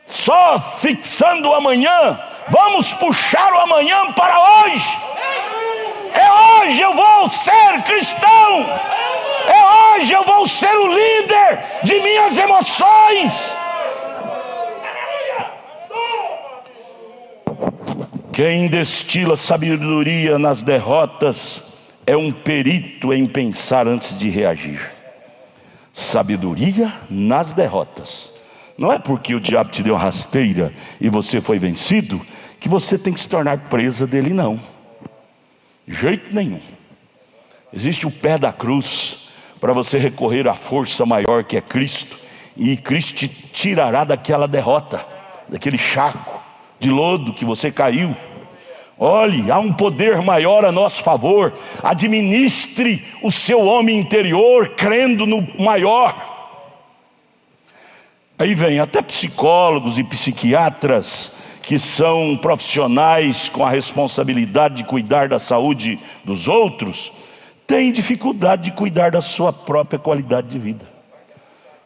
Só fixando o amanhã. Vamos puxar o amanhã para hoje. É hoje eu vou ser cristão. É hoje eu vou ser o líder de minhas emoções. Quem destila sabedoria nas derrotas é um perito em pensar antes de reagir. Sabedoria nas derrotas. Não é porque o diabo te deu uma rasteira e você foi vencido que você tem que se tornar presa dele, não. De jeito nenhum. Existe o pé da cruz para você recorrer à força maior que é Cristo, e Cristo te tirará daquela derrota, daquele charco de lodo que você caiu. Olhe, há um poder maior a nosso favor. Administre o seu homem interior crendo no maior. Aí vem até psicólogos e psiquiatras, que são profissionais com a responsabilidade de cuidar da saúde dos outros, têm dificuldade de cuidar da sua própria qualidade de vida.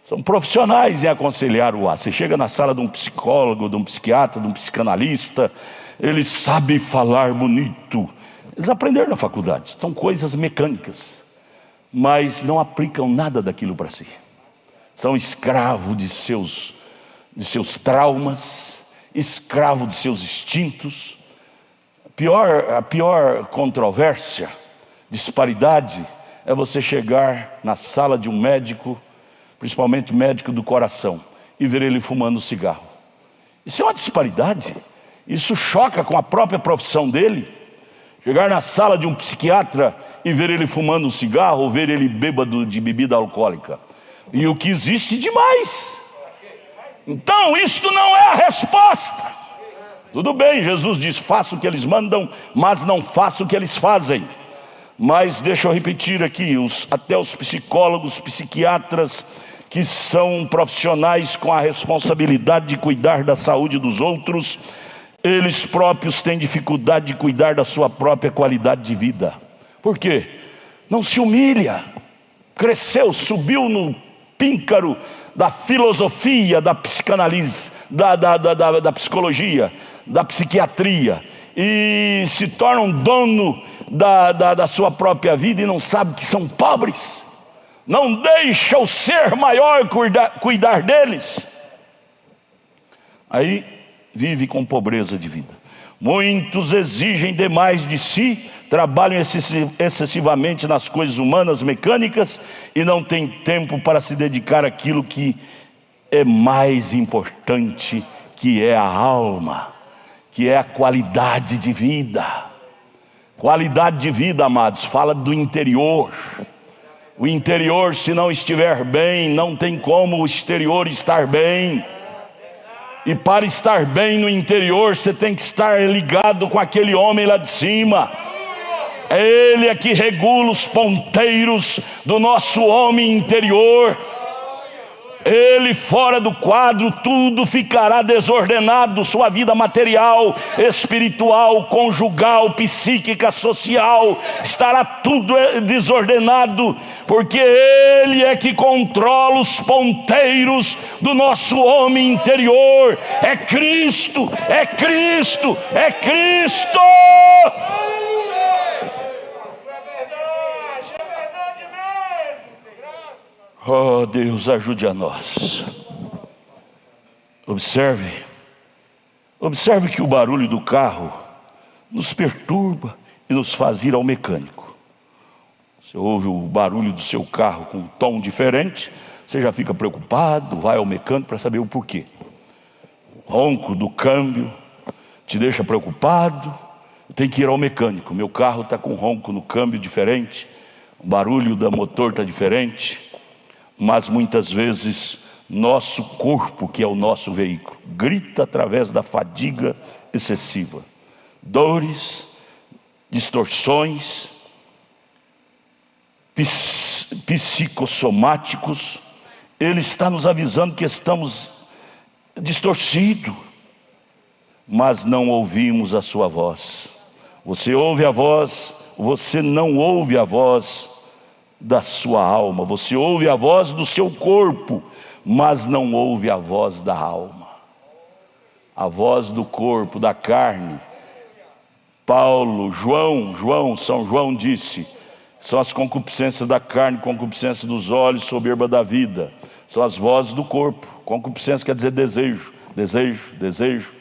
São profissionais em aconselhar o ar. Você chega na sala de um psicólogo, de um psiquiatra, de um psicanalista, eles sabem falar bonito. Eles aprenderam na faculdade, são coisas mecânicas, mas não aplicam nada daquilo para si. São escravos de seus traumas, escravos de seus instintos. A pior controvérsia, disparidade, é você chegar na sala de um médico, principalmente médico do coração, e ver ele fumando cigarro. Isso é uma disparidade. Isso choca com a própria profissão dele. Chegar na sala de um psiquiatra e ver ele fumando um cigarro, ou ver ele bêbado de bebida alcoólica. E o que existe demais. Então isto não é a resposta. Tudo bem, Jesus diz: faça o que eles mandam, mas não faça o que eles fazem. Mas deixa eu repetir aqui, até os psicólogos, psiquiatras, que são profissionais com a responsabilidade de cuidar da saúde dos outros, eles próprios têm dificuldade de cuidar da sua própria qualidade de vida. Por quê? Não se humilha. Cresceu, subiu no píncaro da filosofia, da psicanálise, da psicologia, da psiquiatria, e se torna um dono da sua própria vida e não sabe que são pobres. Não deixa o ser maior cuidar deles. Aí vive com pobreza de vida. Muitos exigem demais de si, trabalham excessivamente nas coisas humanas, mecânicas, e não têm tempo para se dedicar àquilo que é mais importante, que é a alma, que é a qualidade de vida. Qualidade de vida, amados, fala do interior. O interior, se não estiver bem, não tem como o exterior estar bem. E para estar bem no interior, você tem que estar ligado com aquele homem lá de cima. Ele é que regula os ponteiros do nosso homem interior. Ele fora do quadro, tudo ficará desordenado. Sua vida material, espiritual, conjugal, psíquica, social, estará tudo desordenado, porque Ele é que controla os ponteiros do nosso homem interior. É Cristo, é Cristo, é Cristo. Oh Deus, ajude a nós. Observe que o barulho do carro nos perturba e nos faz ir ao mecânico. Você ouve o barulho do seu carro com um tom diferente, você já fica preocupado, vai ao mecânico para saber o porquê. Ronco do câmbio te deixa preocupado, tem que ir ao mecânico. Meu carro está com ronco no câmbio diferente, o barulho do motor está diferente, mas muitas vezes nosso corpo, que é o nosso veículo, grita através da fadiga excessiva, dores, distorções, psicossomáticos. Ele está nos avisando que estamos distorcidos, mas não ouvimos a sua voz. Você ouve a voz, você não ouve a voz da sua alma. Você ouve a voz do seu corpo, mas não ouve a voz da alma. A voz do corpo, da carne. São João disse: são as concupiscências da carne, concupiscência dos olhos, soberba da vida. São as vozes do corpo. Concupiscência quer dizer desejo, desejo, desejo.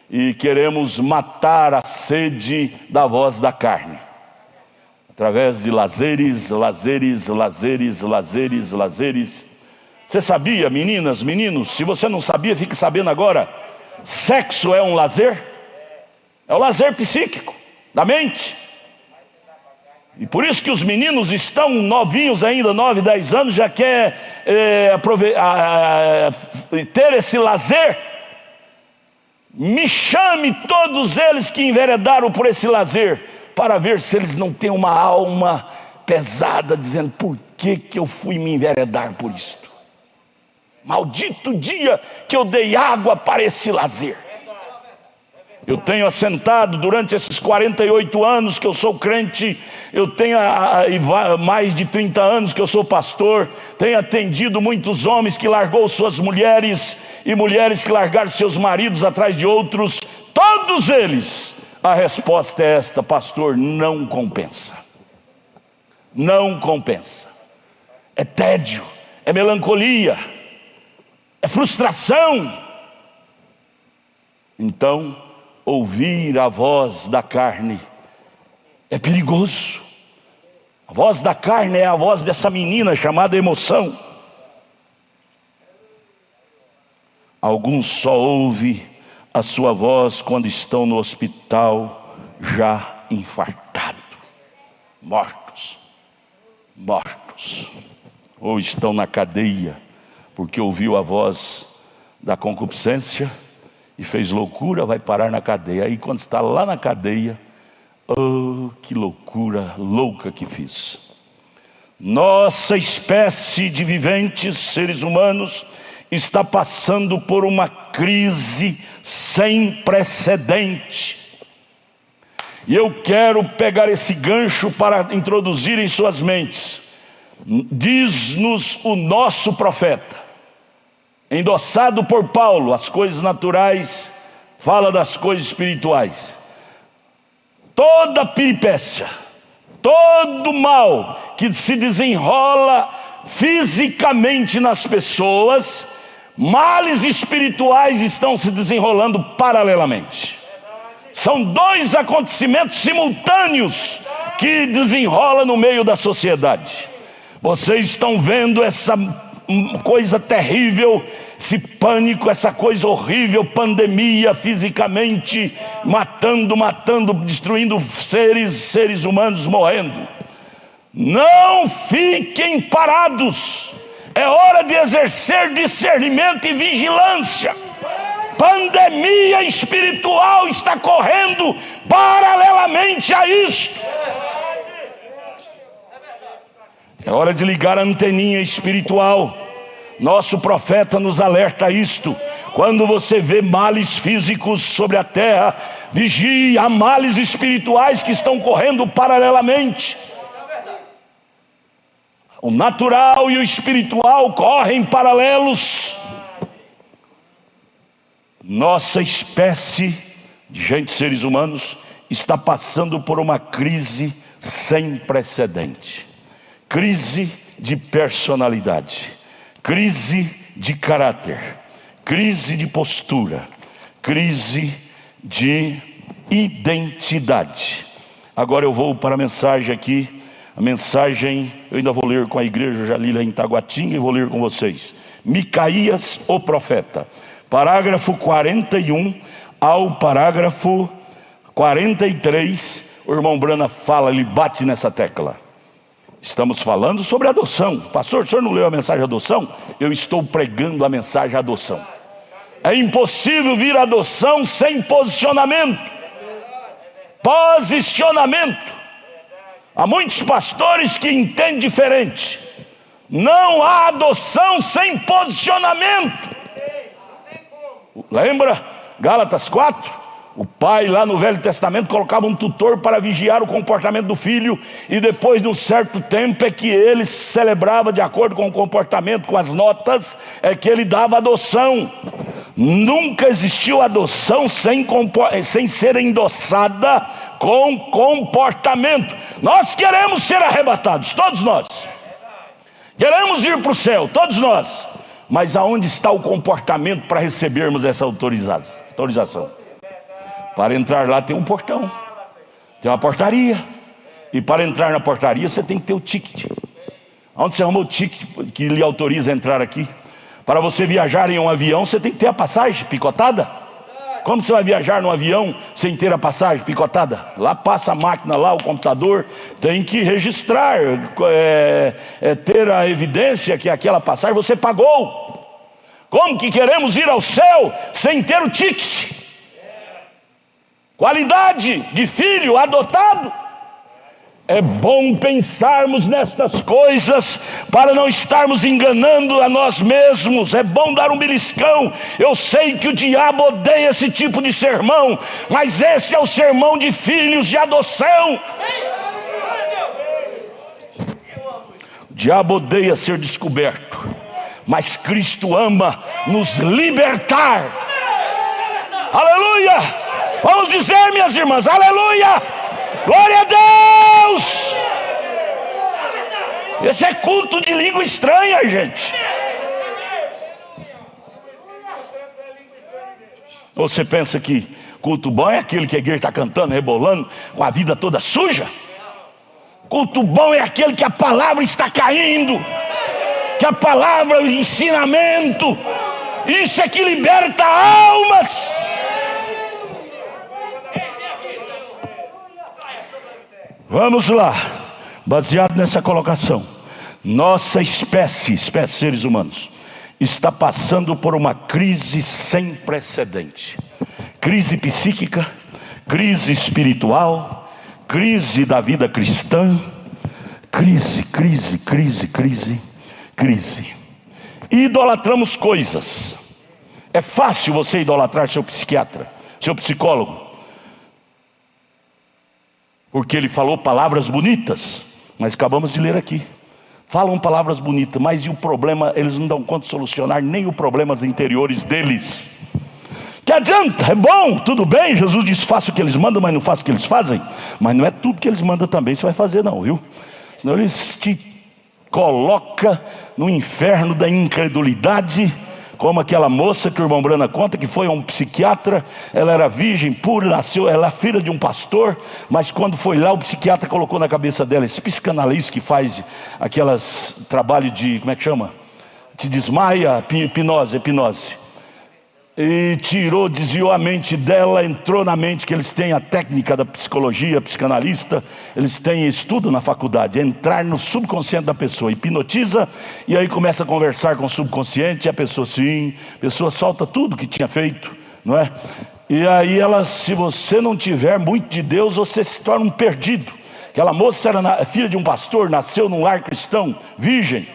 E queremos matar a sede da voz da carne, através de lazeres. Você sabia, meninas, meninos? Se você não sabia, fique sabendo agora. Sexo é um lazer? É o lazer psíquico, da mente. E por isso que os meninos estão novinhos ainda, 9, 10 anos, já quer ter esse lazer. Me chame todos eles que enveredaram por esse lazer, para ver se eles não têm uma alma pesada, dizendo: por que eu fui me enveredar por isto? Maldito dia que eu dei água para esse lazer. Eu tenho assentado durante esses 48 anos que eu sou crente, eu tenho mais de 30 anos que eu sou pastor, tenho atendido muitos homens que largou suas mulheres e mulheres que largaram seus maridos atrás de outros. Todos eles, a resposta é esta: pastor, não compensa. Não compensa. É tédio, é melancolia, é frustração. Então, ouvir a voz da carne é perigoso. A voz da carne é a voz dessa menina chamada emoção. Alguns só ouvem a sua voz quando estão no hospital, já infartados, mortos, ou estão na cadeia, porque ouviu a voz da concupiscência e fez loucura, vai parar na cadeia. Aí quando está lá na cadeia, oh, que loucura louca que fiz. Nossa espécie de viventes, seres humanos, está passando por uma crise sem precedente. E eu quero pegar esse gancho para introduzir em suas mentes. Diz-nos o nosso profeta, endossado por Paulo: as coisas naturais fala das coisas espirituais. Toda peripécia, todo mal que se desenrola fisicamente nas pessoas, males espirituais estão se desenrolando paralelamente. São dois acontecimentos simultâneos que desenrolam no meio da sociedade. Vocês estão vendo essa coisa terrível, esse pânico, essa coisa horrível, pandemia, fisicamente matando, destruindo seres humanos, morrendo. Não fiquem parados, é hora de exercer discernimento e vigilância. Pandemia espiritual está correndo paralelamente a isso. É hora de ligar a anteninha espiritual. Nosso profeta nos alerta a isto. Quando você vê males físicos sobre a terra, vigie, há males espirituais que estão correndo paralelamente. O natural e o espiritual correm paralelos. Nossa espécie de gente, seres humanos, está passando por uma crise sem precedente. Crise de personalidade, crise de caráter, crise de postura, crise de identidade. Agora eu vou para a mensagem aqui, A mensagem eu ainda vou ler com a igreja, já li lá em Taguatinga e vou ler com vocês. Micaías, o profeta, parágrafo 41 ao parágrafo 43. O irmão Brana fala, ele bate nessa tecla. Estamos falando sobre adoção. Pastor, o senhor não leu a mensagem de adoção? Eu estou pregando a mensagem de adoção. É impossível vir a adoção sem posicionamento. Posicionamento. Há muitos pastores que entendem diferente. Não há adoção sem posicionamento. Lembra? Gálatas 4? O pai lá no Velho Testamento colocava um tutor para vigiar o comportamento do filho, e depois de um certo tempo é que ele celebrava de acordo com o comportamento, com as notas, é que ele dava adoção. Nunca existiu adoção sem ser endossada com comportamento. Nós queremos ser arrebatados, todos nós. Queremos ir para o céu, todos nós. Mas aonde está o comportamento para recebermos essa autorização? Para entrar lá tem um portão, tem uma portaria. E para entrar na portaria você tem que ter o ticket. Onde você arrumou o ticket que lhe autoriza a entrar aqui? Para você viajar em um avião você tem que ter a passagem picotada. Como você vai viajar num avião sem ter a passagem picotada? Lá passa a máquina, lá o computador tem que registrar, ter a evidência que aquela passagem você pagou. Como que queremos ir ao céu sem ter o ticket? Qualidade de filho adotado. É bom pensarmos nestas coisas para não estarmos enganando a nós mesmos. É bom dar um beliscão. Eu sei que o diabo odeia esse tipo de sermão, mas esse é o sermão de filhos de adoção. O diabo odeia ser descoberto, mas Cristo ama nos libertar. Aleluia! Vamos dizer, minhas irmãs, aleluia! Glória a Deus! Esse é culto de língua estranha, gente. Você pensa que culto bom é aquele que a igreja está cantando, rebolando, com a vida toda suja? Culto bom é aquele que a palavra está caindo, que a palavra, o ensinamento, isso é que liberta almas. Vamos lá, baseado nessa colocação, nossa espécie seres humanos, está passando por uma crise sem precedente. Crise psíquica, crise espiritual, crise da vida cristã, crise. Idolatramos coisas. É fácil você idolatrar seu psiquiatra, seu psicólogo, porque ele falou palavras bonitas, mas acabamos de ler aqui. Falam palavras bonitas, mas e o problema? Eles não dão conta de solucionar nem os problemas interiores deles. Que adianta? É bom, tudo bem. Jesus diz: faça o que eles mandam, mas não faça o que eles fazem. Mas não é tudo que eles mandam também você vai fazer não, viu? Senão eles te colocam no inferno da incredulidade. Como aquela moça que o irmão Brana conta, que foi a um psiquiatra. Ela era virgem, pura, nasceu, ela é filha de um pastor. Mas quando foi lá, o psiquiatra colocou na cabeça dela, esse psicanalista que faz aquelas trabalho de, como é que chama? Te desmaia, hipnose. E desviou a mente dela, entrou na mente, que eles têm a técnica da psicologia, psicanalista, eles têm estudo na faculdade, entrar no subconsciente da pessoa, hipnotiza, e aí começa a conversar com o subconsciente, e a pessoa solta tudo que tinha feito, não é? E aí ela, se você não tiver muito de Deus, você se torna um perdido. Aquela moça era filha de um pastor, nasceu num lar cristão, virgem,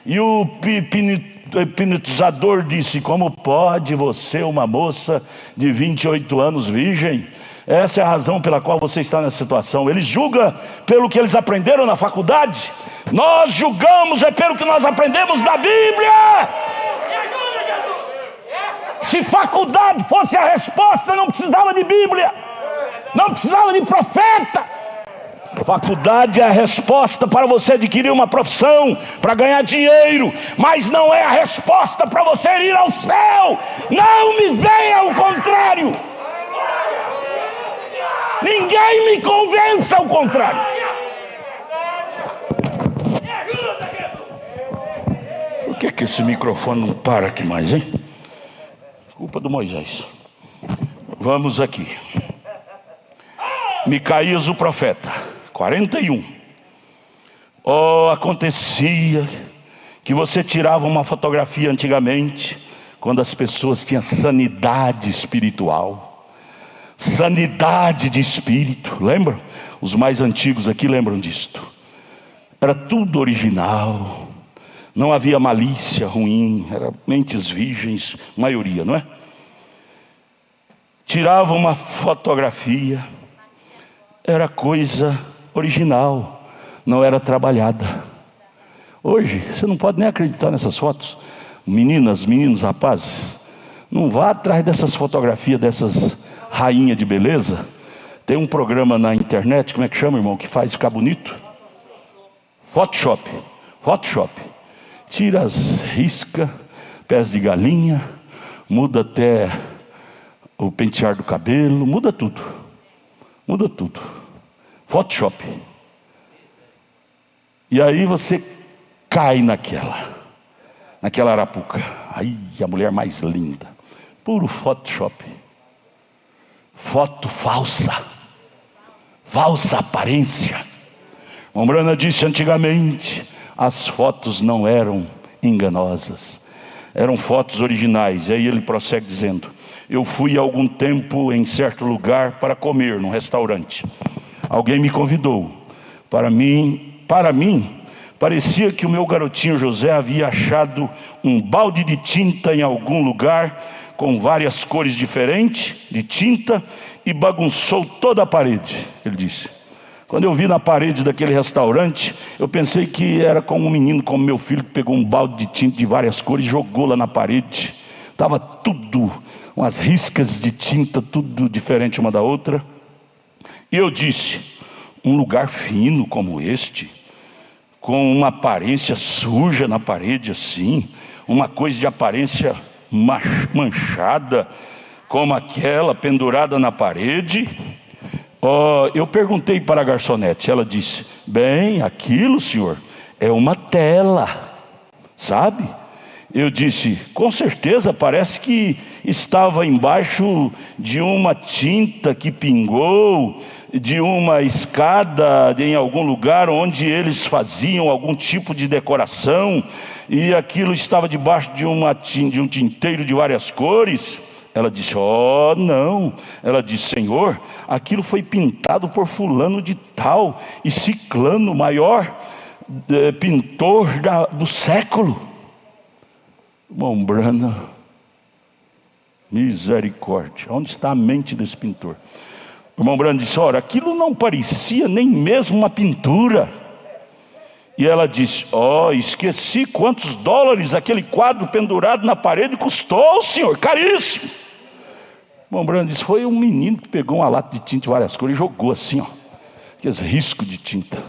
e o hipnotizador disse: como pode você, uma moça de 28 anos, virgem? Essa é a razão pela qual você está nessa situação. Eles julgam pelo que eles aprenderam na faculdade. Nós julgamos pelo que nós aprendemos na Bíblia. Se faculdade fosse a resposta, não precisava de Bíblia, não precisava de profeta. Faculdade é a resposta para você adquirir uma profissão, para ganhar dinheiro, mas não é a resposta para você ir ao céu. Não me venha ao contrário. Ninguém me convença ao contrário. Por que esse microfone não para aqui mais, hein? Culpa do Moisés. Vamos aqui. Micaías o profeta, 41. Acontecia que você tirava uma fotografia antigamente, quando as pessoas tinham sanidade espiritual, sanidade de espírito. Lembram? Os mais antigos aqui lembram disto. Era tudo original, não havia malícia ruim, era mentes virgens, maioria, não é? Tirava uma fotografia, era coisa original, não era trabalhada. Hoje, você não pode nem acreditar nessas fotos. Meninas, meninos, rapazes, não vá atrás dessas fotografias, dessas rainhas de beleza. Tem um programa na internet, como é que chama, irmão, que faz ficar bonito? Photoshop. Tira as riscas, pés de galinha, muda até o pentear do cabelo, muda tudo. Photoshop. E aí você cai naquela arapuca. Aí a mulher mais linda, puro Photoshop. Foto falsa aparência. Mombrana disse antigamente, as fotos não eram enganosas, eram fotos originais. E aí ele prossegue dizendo: eu fui há algum tempo em certo lugar para comer num restaurante. Alguém me convidou. Para mim, parecia que o meu garotinho José havia achado um balde de tinta em algum lugar, com várias cores diferentes de tinta, e bagunçou toda a parede, ele disse. Quando eu vi na parede daquele restaurante, eu pensei que era como um menino, como meu filho, que pegou um balde de tinta de várias cores e jogou lá na parede. Estava tudo, umas riscas de tinta, tudo diferente uma da outra. E eu disse: um lugar fino como este, com uma aparência suja na parede assim, uma coisa de aparência manchada, como aquela pendurada na parede. Eu perguntei para a garçonete, ela disse: bem, aquilo, senhor, é uma tela, sabe? Eu disse: com certeza, parece que estava embaixo de uma tinta que pingou, de uma escada em algum lugar onde eles faziam algum tipo de decoração, e aquilo estava debaixo de um tinteiro de várias cores. Ela disse: não. Ela disse: senhor, aquilo foi pintado por fulano de tal e ciclano, maior pintor do século. Mombrana, misericórdia, onde está a mente desse pintor? O irmão Brando disse: ora, aquilo não parecia nem mesmo uma pintura. E ela disse: esqueci quantos dólares aquele quadro pendurado na parede custou, senhor, caríssimo. O irmão Brando disse: foi um menino que pegou uma lata de tinta de várias cores e jogou assim, aqueles riscos de tinta,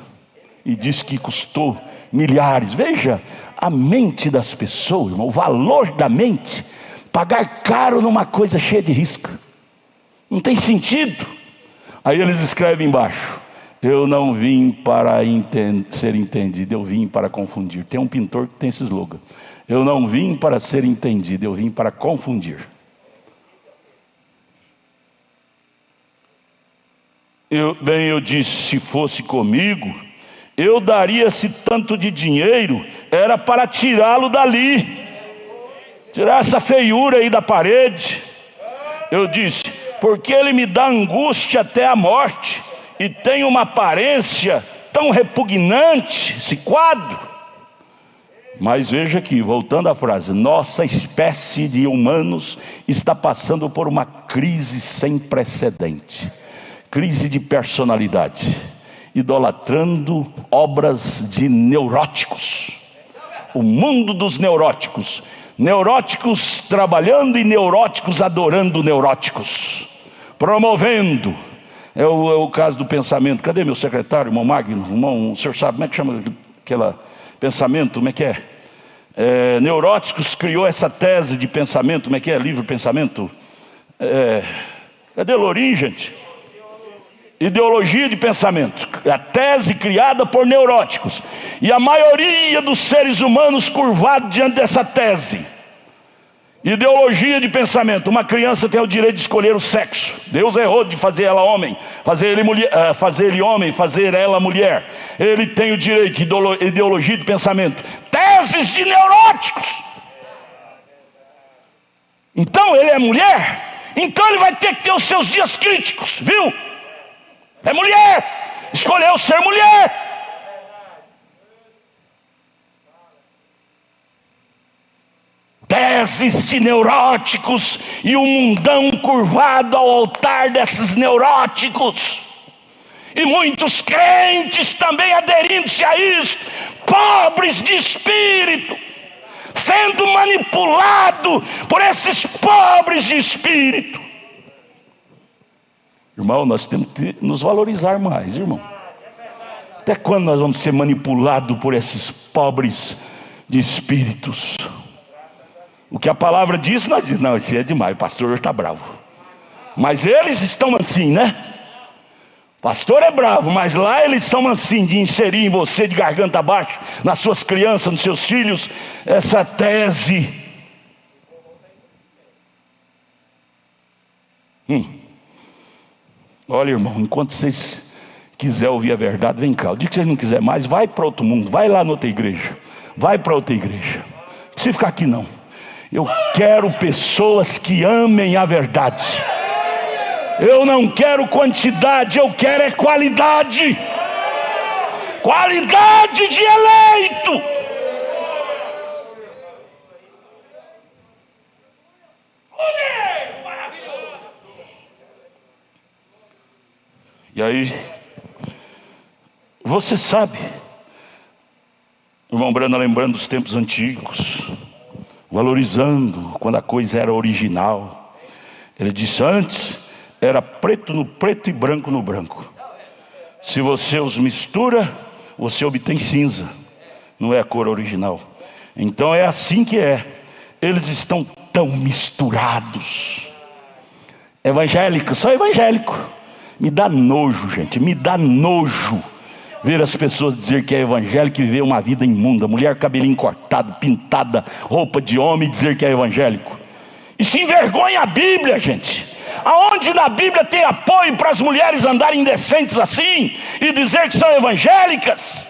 e disse que custou milhares. Veja a mente das pessoas, irmão, o valor da mente. Pagar caro numa coisa cheia de risco, não tem sentido. Aí eles escrevem embaixo: eu não vim para ser entendido, eu vim para confundir. Tem um pintor que tem esse slogan: eu não vim para ser entendido, eu vim para confundir. Eu disse: se fosse comigo, eu daria esse tanto de dinheiro, era para tirá-lo dali, tirar essa feiura aí da parede. Eu disse: porque ele me dá angústia até a morte, e tem uma aparência tão repugnante, esse quadro. Mas veja aqui, voltando à frase: nossa espécie de humanos está passando por uma crise sem precedente, crise de personalidade, idolatrando obras de neuróticos. O mundo dos neuróticos, neuróticos trabalhando e neuróticos adorando neuróticos, promovendo. É o caso do pensamento. Cadê meu secretário, irmão Magno? Irmão, o senhor sabe como é que chama aquele pensamento? Como é que é? Neuróticos criou essa tese de pensamento. Como é que é? Livre pensamento. Cadê Lourinho, gente? Ideologia de pensamento, a tese criada por neuróticos, e a maioria dos seres humanos curvados diante dessa tese. Ideologia de pensamento: uma criança tem o direito de escolher o sexo. Deus errou de fazer ela homem, fazer ele homem, fazer ela mulher. Ele tem o direito. Ideologia de pensamento, teses de neuróticos. Então ele é mulher, então ele vai ter que ter os seus dias críticos, viu? É mulher, escolheu ser mulher. Teses de neuróticos e o mundão curvado ao altar desses neuróticos. E muitos crentes também aderindo-se a isso, pobres de espírito, sendo manipulado por esses pobres de espírito. Irmão, nós temos que nos valorizar mais, irmão. Até quando nós vamos ser manipulados por esses pobres de espíritos? O que a palavra diz, nós dizemos: não, isso é demais, o pastor está bravo. Mas eles estão assim, né? O pastor é bravo, mas lá eles são assim, de inserir em você de garganta abaixo, nas suas crianças, nos seus filhos, essa tese. Olha, irmão, enquanto vocês quiserem ouvir a verdade, vem cá. O dia que vocês não quiserem mais, vai para outro mundo, vai lá na outra igreja. Vai para outra igreja. Não precisa ficar aqui não. Eu quero pessoas que amem a verdade. Eu não quero quantidade, eu quero é qualidade. Qualidade de eleito. E aí, você sabe, irmão Brana, lembrando dos tempos antigos, valorizando quando a coisa era original. Ele disse: antes era preto no preto e branco no branco. Se você os mistura, você obtém cinza. Não é a cor original. Então é assim que é. Eles estão tão misturados. Evangélico, só evangélico. Me dá nojo, gente, me dá nojo ver as pessoas dizer que é evangélico e viver uma vida imunda. Mulher cabelinho cortado, pintada, roupa de homem, dizer que é evangélico. Isso envergonha a Bíblia, gente. Aonde na Bíblia tem apoio para as mulheres andarem indecentes assim e dizer que são evangélicas?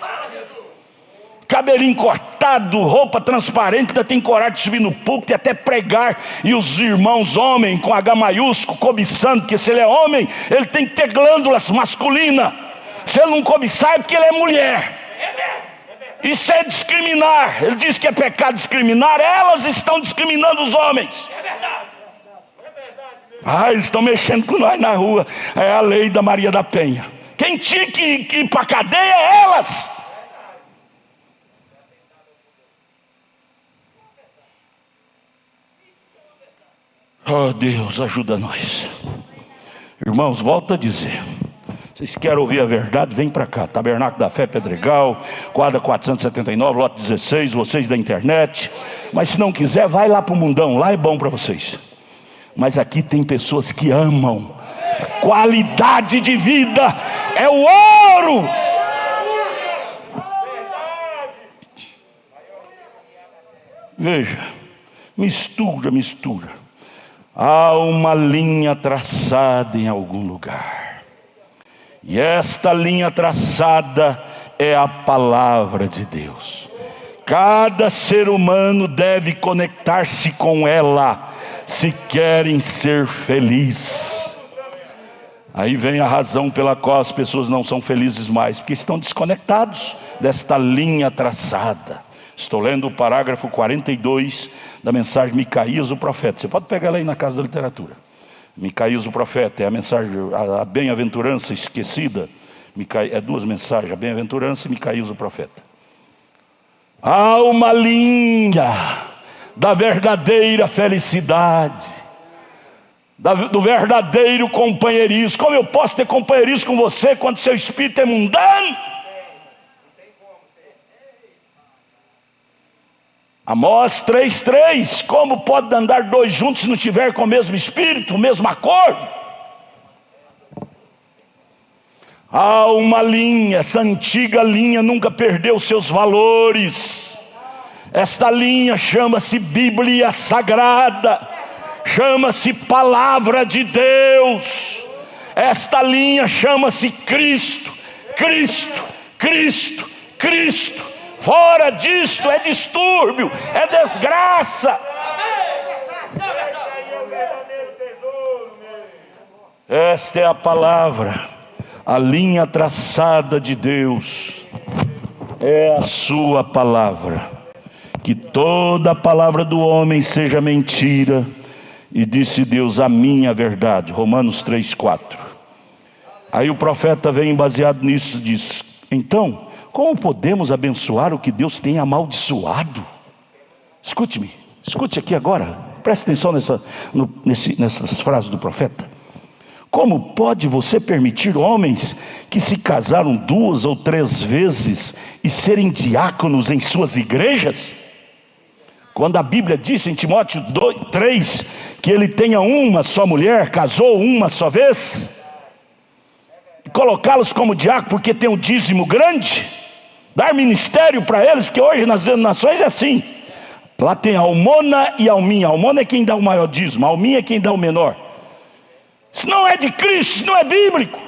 Cabelinho cortado, roupa transparente, ainda tem coragem de subir no púlpito e até pregar. E os irmãos homens com H maiúsculo cobiçando, que se ele é homem, ele tem que ter glândulas masculinas. Se ele não cobiçar é porque ele é mulher. Isso é discriminar. Ele diz que é pecado discriminar. Elas estão discriminando os homens. Eles estão mexendo com nós na rua. É a lei da Maria da Penha. Quem tinha que ir para a cadeia é elas. Oh Deus, ajuda nós. Irmãos, volto a dizer, vocês querem ouvir a verdade? Vem para cá. Tabernáculo da Fé Pedregal, quadra 479, lote 16. Vocês da internet. Mas se não quiser, vai lá para o mundão. Lá é bom para vocês. Mas aqui tem pessoas que amam. Qualidade de vida é o ouro. Veja, mistura. Há uma linha traçada em algum lugar. E esta linha traçada é a palavra de Deus. Cada ser humano deve conectar-se com ela, se querem ser felizes. Aí vem a razão pela qual as pessoas não são felizes mais, porque estão desconectados desta linha traçada. Estou lendo o parágrafo 42 da mensagem Micaías o profeta. Você pode pegar ela aí na Casa da Literatura. Micaías o profeta é a mensagem, a bem-aventurança esquecida. É duas mensagens, a bem-aventurança e Micaías o profeta. Há uma linha da verdadeira felicidade, do verdadeiro companheirismo. Como eu posso ter companheirismo com você quando seu espírito é mundano? Amós 3:3, como pode andar dois juntos se não tiver com o mesmo espírito, o mesmo acordo? Há uma linha, essa antiga linha nunca perdeu seus valores. Esta linha chama-se Bíblia Sagrada, chama-se Palavra de Deus. Esta linha chama-se Cristo, Cristo, Cristo, Cristo. Fora disto é distúrbio, é desgraça. Esta é a palavra, a linha traçada de Deus, é a sua palavra. Que toda a palavra do homem seja mentira, e disse Deus, a minha verdade. Romanos 3:4. Aí o profeta vem baseado nisso e diz: então, como podemos abençoar o que Deus tem amaldiçoado? Escute-me, escute aqui agora, preste atenção nessas frases do profeta. Como pode você permitir homens que se casaram 2 ou 3 vezes e serem diáconos em suas igrejas? Quando a Bíblia diz em Timóteo 3 que ele tenha uma só mulher, casou uma só vez, e colocá-los como diácono porque tem um dízimo grande, dar ministério para eles, porque hoje nas denominações é assim. Lá tem almona e alminha. Almona é quem dá o maior dízimo, alminha é quem dá o menor. Isso não é de Cristo, isso não é bíblico.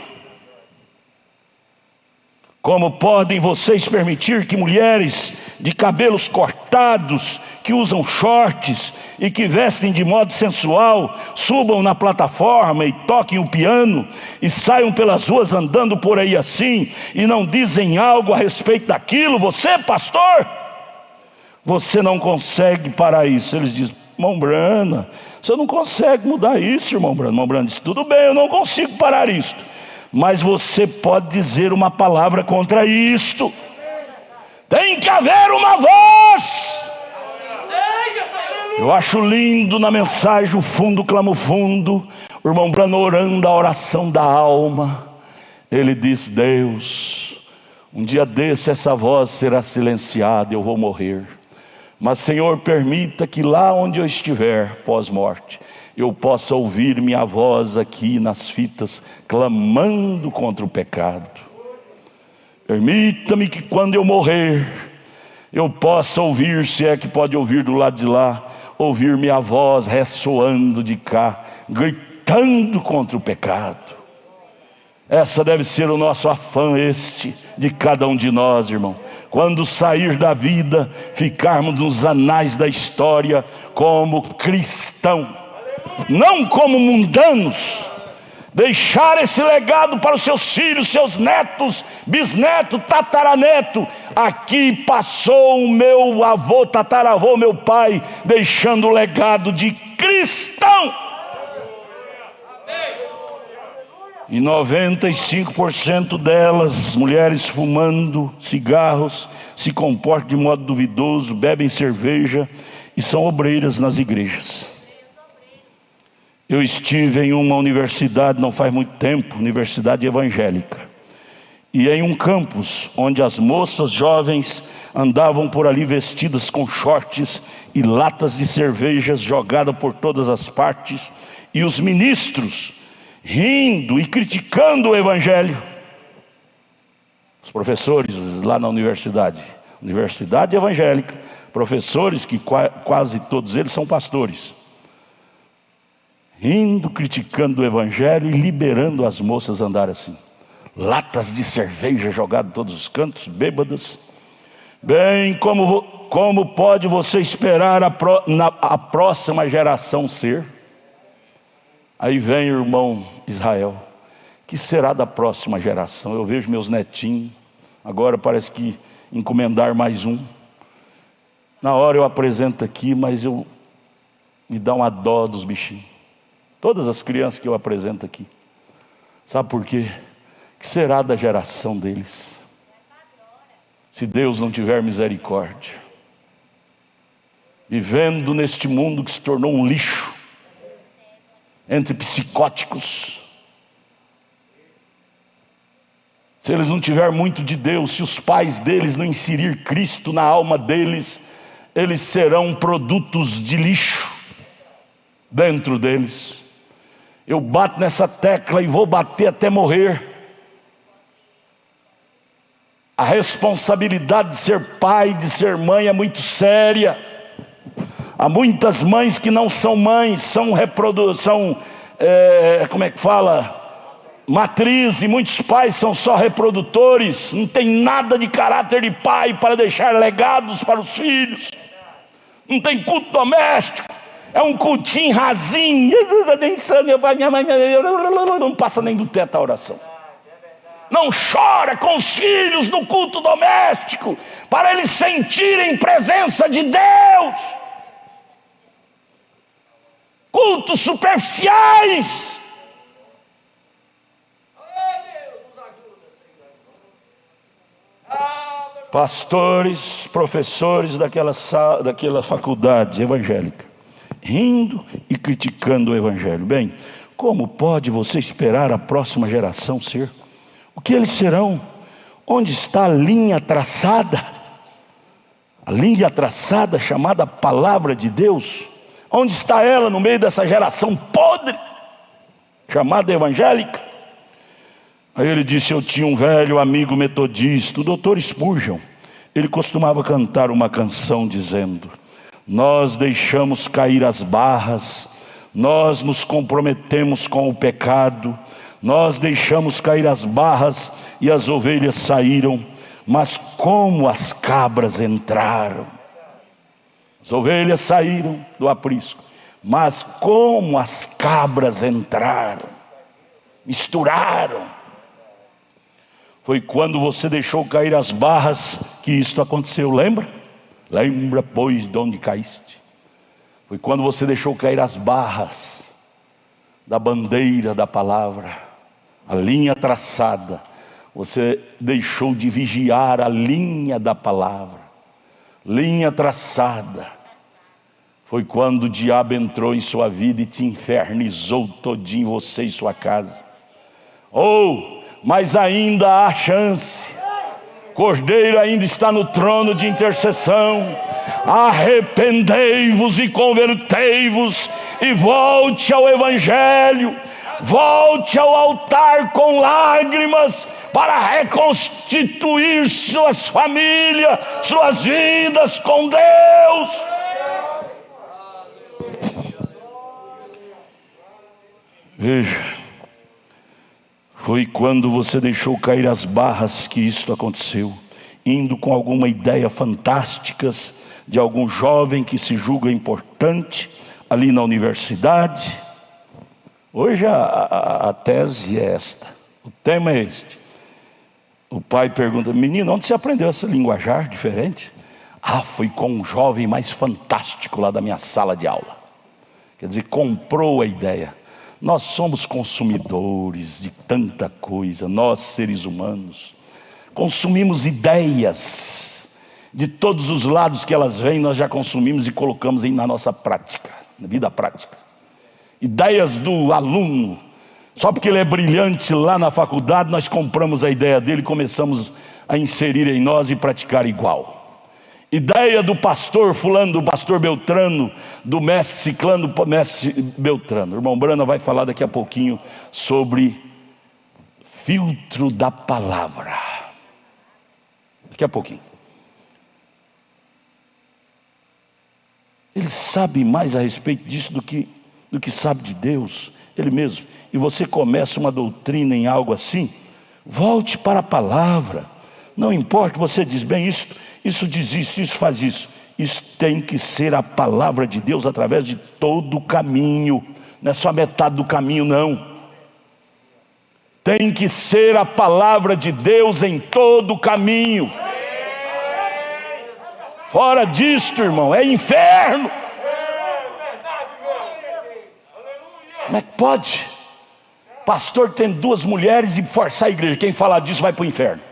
Como podem vocês permitir que mulheres de cabelos cortados, que usam shorts e que vestem de modo sensual, subam na plataforma e toquem o piano e saiam pelas ruas andando por aí assim e não dizem algo a respeito daquilo? Você, pastor, você não consegue parar isso. Eles dizem: irmão Brana, você não consegue mudar isso, irmão Brana. Irmão Brana disse: tudo bem, eu não consigo parar isto, mas você pode dizer uma palavra contra isto. Tem que haver uma voz. Eu acho lindo na mensagem o fundo clama o fundo. O irmão Brana orando a oração da alma. Ele diz: Deus, um dia desse essa voz será silenciada, eu vou morrer. Mas Senhor, permita que lá onde eu estiver pós-morte, eu possa ouvir minha voz aqui nas fitas, clamando contra o pecado. Permita-me que quando eu morrer, eu possa ouvir, se é que pode ouvir do lado de lá, ouvir minha voz ressoando de cá, gritando contra o pecado. Essa deve ser o nosso afã, de cada um de nós, irmão. Quando sair da vida, ficarmos nos anais da história como cristão, não como mundanos. Deixar esse legado para os seus filhos, seus netos, bisneto, tataraneto. Aqui passou o meu avô, tataravô, meu pai, deixando o legado de cristão. E 95% delas, mulheres fumando cigarros, se comportam de modo duvidoso, bebem cerveja e são obreiras nas igrejas. Eu estive em uma universidade não faz muito tempo, universidade evangélica, e em um campus onde as moças jovens andavam por ali vestidas com shorts e latas de cervejas jogadas por todas as partes, e os ministros rindo e criticando o evangelho. Os professores lá na universidade evangélica, professores que quase todos eles são pastores, rindo, criticando o evangelho e liberando as moças a andar assim, latas de cerveja jogadas em todos os cantos, bêbadas. Bem, como pode você esperar a próxima geração ser? Aí vem o irmão Israel: que será da próxima geração? Eu vejo meus netinhos, agora parece que encomendar mais um. Na hora eu apresento aqui, mas me dá uma dó dos bichinhos. Todas as crianças que eu apresento aqui. Sabe por quê? Que será da geração deles, se Deus não tiver misericórdia? Vivendo neste mundo que se tornou um lixo, entre psicóticos. Se eles não tiverem muito de Deus, se os pais deles não inserir Cristo na alma deles, eles serão produtos de lixo dentro deles. Eu bato nessa tecla e vou bater até morrer. A responsabilidade de ser pai, de ser mãe é muito séria. Há muitas mães que não são mães, são matriz, e muitos pais são só reprodutores, não tem nada de caráter de pai para deixar legados para os filhos. Não tem culto doméstico, é um cultinho rasinho. Jesus abençoe, minha mãe não passa nem do teto a oração. Não chora com os filhos no culto doméstico, para eles sentirem presença de Deus. Cultos superficiais. Pastores, professores daquela faculdade evangélica, rindo e criticando o evangelho. Bem, como pode você esperar a próxima geração ser? O que eles serão? Onde está a linha traçada? A linha traçada chamada Palavra de Deus. Onde está ela no meio dessa geração podre, chamada evangélica? Aí ele disse: eu tinha um velho amigo metodista, o Dr. Spurgeon. Ele costumava cantar uma canção dizendo: nós deixamos cair as barras, nós nos comprometemos com o pecado, nós deixamos cair as barras e as ovelhas saíram, mas como as cabras entraram. As ovelhas saíram do aprisco, mas como as cabras entraram, misturaram. Foi quando você deixou cair as barras que isto aconteceu, lembra? Lembra, pois, de onde caíste. Foi quando você deixou cair as barras da bandeira da palavra, a linha traçada. Você deixou de vigiar a linha da palavra, linha traçada. Foi quando o diabo entrou em sua vida e te infernizou todinho, você e sua casa. Mas ainda há chance. Cordeiro ainda está no trono de intercessão. Arrependei-vos e convertei-vos e volte ao evangelho. Volte ao altar com lágrimas para reconstituir suas famílias, suas vidas com Deus. Veja, foi quando você deixou cair as barras que isto aconteceu, indo com alguma ideia fantásticas de algum jovem que se julga importante ali na universidade. Hoje a tese é esta, o tema é este. O pai pergunta: menino, onde você aprendeu essa linguajar diferente? Foi com um jovem mais fantástico lá da minha sala de aula. Quer dizer, comprou a ideia. Nós somos consumidores de tanta coisa, nós seres humanos consumimos ideias de todos os lados que elas vêm. Nós já consumimos e colocamos na nossa prática, na vida prática. Ideias do aluno, só porque ele é brilhante lá na faculdade, nós compramos a ideia dele e começamos a inserir em nós e praticar igual. Ideia do pastor fulano, do pastor Beltrano, do mestre ciclano, do mestre Beltrano. O irmão Brana vai falar daqui a pouquinho sobre filtro da palavra. Daqui a pouquinho. Ele sabe mais a respeito disso do que sabe de Deus, ele mesmo. E você começa uma doutrina em algo assim, volte para a palavra. Não importa, você diz: bem, isso diz isso faz isso. Isso tem que ser a palavra de Deus através de todo o caminho. Não é só metade do caminho, não. Tem que ser a palavra de Deus em todo o caminho. Fora disto, irmão, é inferno. Como é que pode? Pastor tem 2 mulheres e forçar a igreja. Quem falar disso vai para o inferno.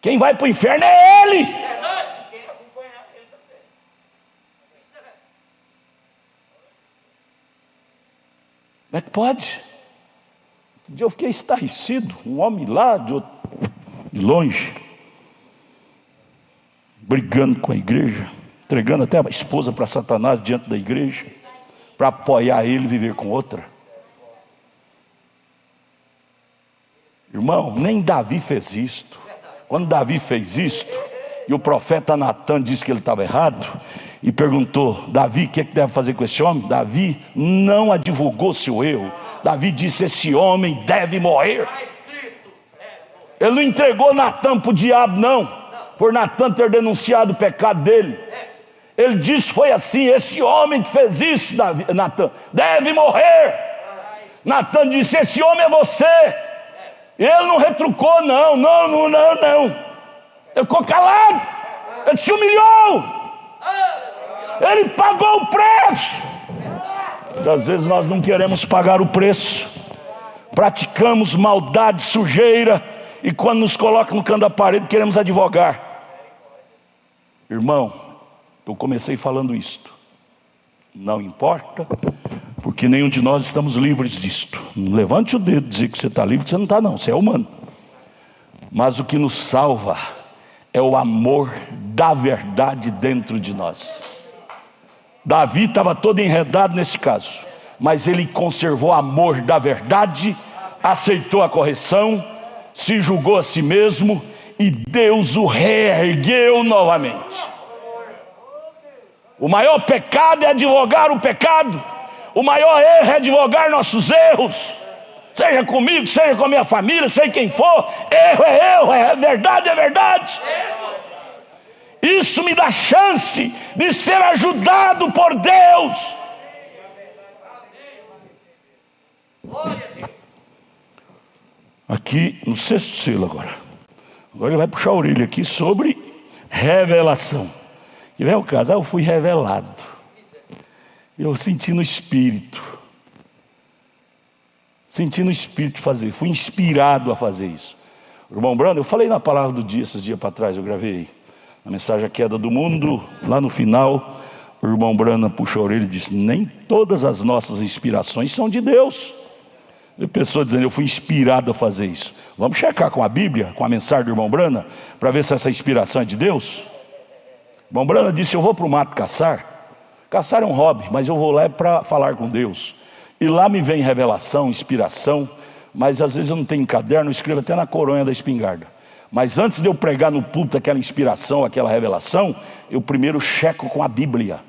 Quem vai para o inferno é ele. Como é que pode? Um dia eu fiquei estarrecido. Um homem lá de longe, brigando com a igreja, entregando até a esposa para Satanás diante da igreja, para apoiar ele e viver com outra. Irmão, nem Davi fez isto. Quando Davi fez isto, e o profeta Natan disse que ele estava errado, e perguntou: Davi, o que é que deve fazer com esse homem? Davi não advogou seu erro. Davi disse: esse homem deve morrer. Ele não entregou Natan para o diabo, não, por Natan ter denunciado o pecado dele. Ele disse: foi assim, esse homem que fez isso, Natan, deve morrer. Natan disse: esse homem é você. Ele não retrucou, não. Ele ficou calado, ele se humilhou, ele pagou o preço. Às vezes nós não queremos pagar o preço, praticamos maldade, sujeira, e quando nos coloca no canto da parede queremos advogar. Irmão, eu comecei falando isto, não importa, porque nenhum de nós estamos livres disto. Não levante o dedo e dizer que você está livre, que você não está, não, você é humano. Mas o que nos salva é o amor da verdade dentro de nós. Davi estava todo enredado nesse caso, mas ele conservou o amor da verdade, aceitou a correção, se julgou a si mesmo, e Deus o reergueu novamente. O maior pecado é advogar o pecado. O maior erro é advogar nossos erros. Seja comigo, seja com a minha família, seja quem for. Erro é erro, é verdade é verdade. Isso me dá chance de ser ajudado por Deus. Aqui no sexto selo agora ele vai puxar a orelha aqui sobre revelação. E vem o caso: eu fui revelado, eu senti no Espírito fazer, fui inspirado a fazer isso. Irmão Brando, eu falei na palavra do dia esses dias para trás, eu gravei a mensagem A Queda do Mundo. Lá no final o irmão Brando puxou a orelha e disse: nem todas as nossas inspirações são de Deus. E a pessoa dizendo: eu fui inspirado a fazer isso. Vamos checar com a Bíblia, com a mensagem do irmão Brando, para ver se essa inspiração é de Deus. O irmão Brando disse: eu vou para o mato caçar. Caçar é um hobby, mas eu vou lá para falar com Deus. E lá me vem revelação, inspiração, mas às vezes eu não tenho caderno, eu escrevo até na coronha da espingarda. Mas antes de eu pregar no púlpito aquela inspiração, aquela revelação, eu primeiro checo com a Bíblia.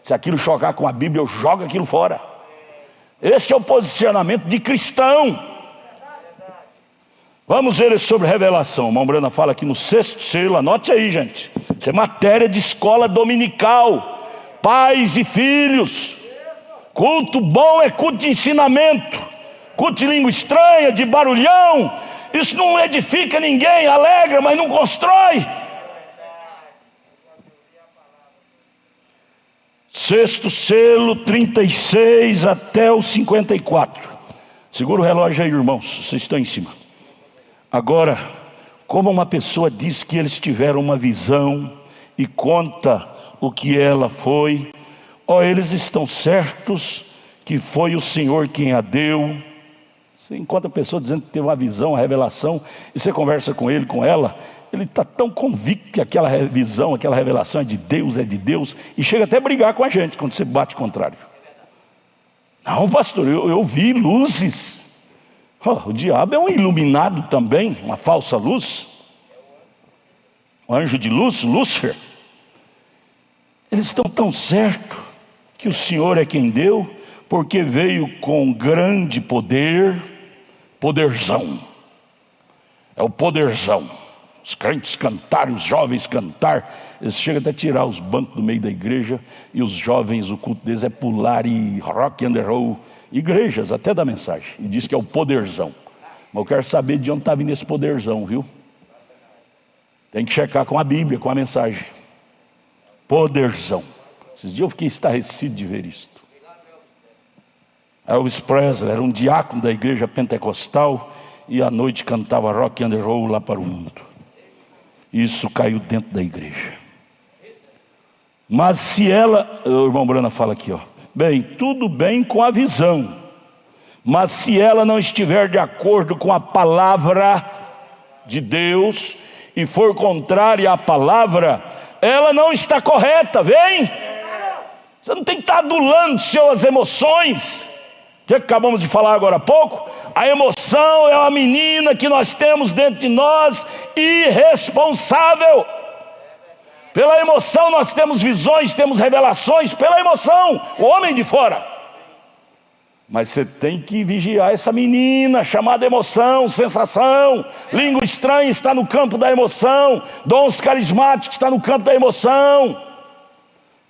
Se aquilo chocar com a Bíblia, eu jogo aquilo fora. Este é o posicionamento de cristão. Vamos ver sobre revelação. O irmão Brana fala aqui no sexto selo. Anote aí, gente. Isso é matéria de escola dominical. Pais e filhos. Culto bom é culto de ensinamento. Culto de língua estranha, de barulhão, isso não edifica ninguém. Alegra, mas não constrói. Sexto selo, 36 até o 54. Segura o relógio aí, irmãos, vocês estão em cima. Agora, como uma pessoa diz que eles tiveram uma visão e conta o que ela foi, eles estão certos que foi o Senhor quem a deu. Você encontra a pessoa dizendo que teve uma visão, uma revelação, e você conversa com ele, com ela, ele está tão convicto que aquela visão, aquela revelação é de Deus, e chega até a brigar com a gente quando você bate contrário. Não, pastor, eu vi luzes. O diabo é um iluminado também, uma falsa luz. Um anjo de luz, Lúcifer. Eles estão tão certos que o Senhor é quem deu, porque veio com grande poder, poderzão. É o poderzão. Os crentes cantarem, os jovens cantar, eles chegam até a tirar os bancos do meio da igreja, e os jovens, o culto deles é pular e rock and roll, igrejas até da mensagem, e diz que é o poderzão. Mas eu quero saber de onde está vindo esse poderzão, viu? Tem que checar com a Bíblia, com a mensagem. Poderzão. Esses dias eu fiquei estarrecido de ver isso. Elvis Presley era um diácono da igreja pentecostal, e à noite cantava rock and roll lá para o mundo. Isso caiu dentro da igreja. Mas se ela, o irmão Brana fala aqui, bem, tudo bem com a visão, mas se ela não estiver de acordo com a palavra de Deus e for contrária à palavra, ela não está correta. Vem, você não tem que estar adulando suas emoções, que acabamos de falar agora há pouco? A emoção é uma menina que nós temos dentro de nós, irresponsável. Pela emoção nós temos visões, temos revelações, pela emoção, o homem de fora. Mas você tem que vigiar essa menina chamada emoção, sensação. Língua estranha está no campo da emoção. Dons carismáticos está no campo da emoção.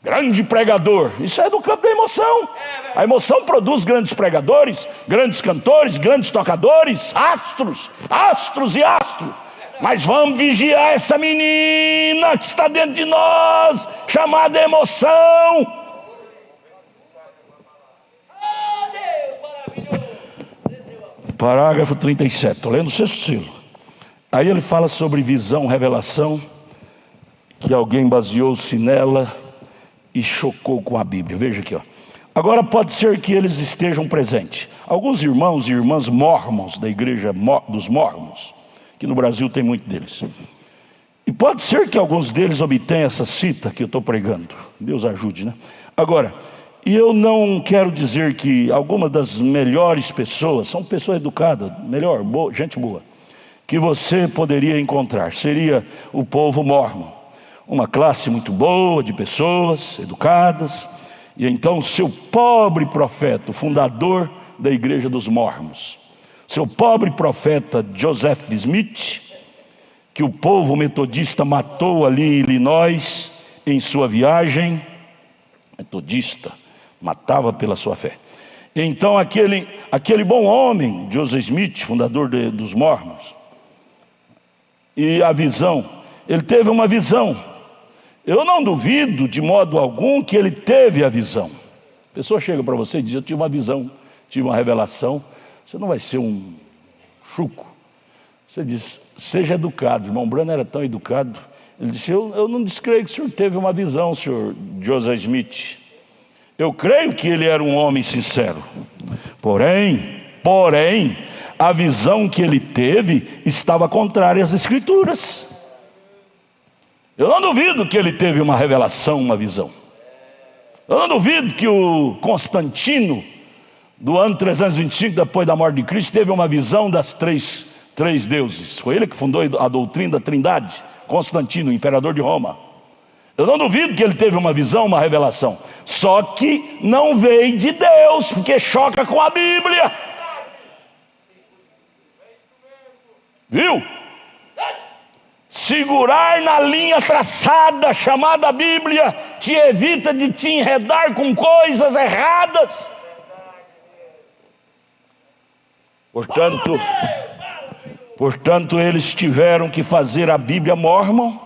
Grande pregador, isso é do campo da emoção. A emoção produz grandes pregadores, grandes cantores, grandes tocadores, astros e astros. Mas vamos vigiar essa menina que está dentro de nós, chamada emoção. Parágrafo 37, estou lendo o sexto selo. Aí ele fala sobre visão, revelação, que alguém baseou-se nela e chocou com a Bíblia. Veja aqui, ó. Agora pode ser que eles estejam presentes. Alguns irmãos e irmãs mormons, da igreja dos mormons, que no Brasil tem muito deles. E pode ser que alguns deles obtenham essa cita que eu estou pregando. Deus ajude, né? Agora, e eu não quero dizer que algumas das melhores pessoas, são pessoas educadas, gente boa, que você poderia encontrar, seria o povo mormon. Uma classe muito boa de pessoas educadas, e então seu pobre profeta, o fundador da igreja dos mormons, seu pobre profeta Joseph Smith, que o povo metodista matou ali em Illinois, em sua viagem, metodista, matava pela sua fé. Então aquele bom homem, Joseph Smith, fundador dos mormons, e a visão, ele teve uma visão. Eu não duvido de modo algum que ele teve a visão. A pessoa chega para você e diz: eu tive uma visão, tive uma revelação. Você não vai ser um chuco. Você diz: seja educado. Irmão Branham era tão educado. Ele disse: eu não descreio que o senhor teve uma visão, senhor Joseph Smith. Eu creio que ele era um homem sincero. Porém, a visão que ele teve estava contrária às Escrituras. Eu não duvido que ele teve uma revelação, uma visão. Eu não duvido que o Constantino, do ano 325 depois da morte de Cristo, teve uma visão das três deuses. Foi ele que fundou a doutrina da Trindade. Constantino, imperador de Roma. Eu não duvido que ele teve uma visão, uma revelação. Só que não veio de Deus, porque choca com a Bíblia. Viu? Segurar na linha traçada, chamada Bíblia, te evita de te enredar com coisas erradas. Portanto, eles tiveram que fazer a Bíblia mormon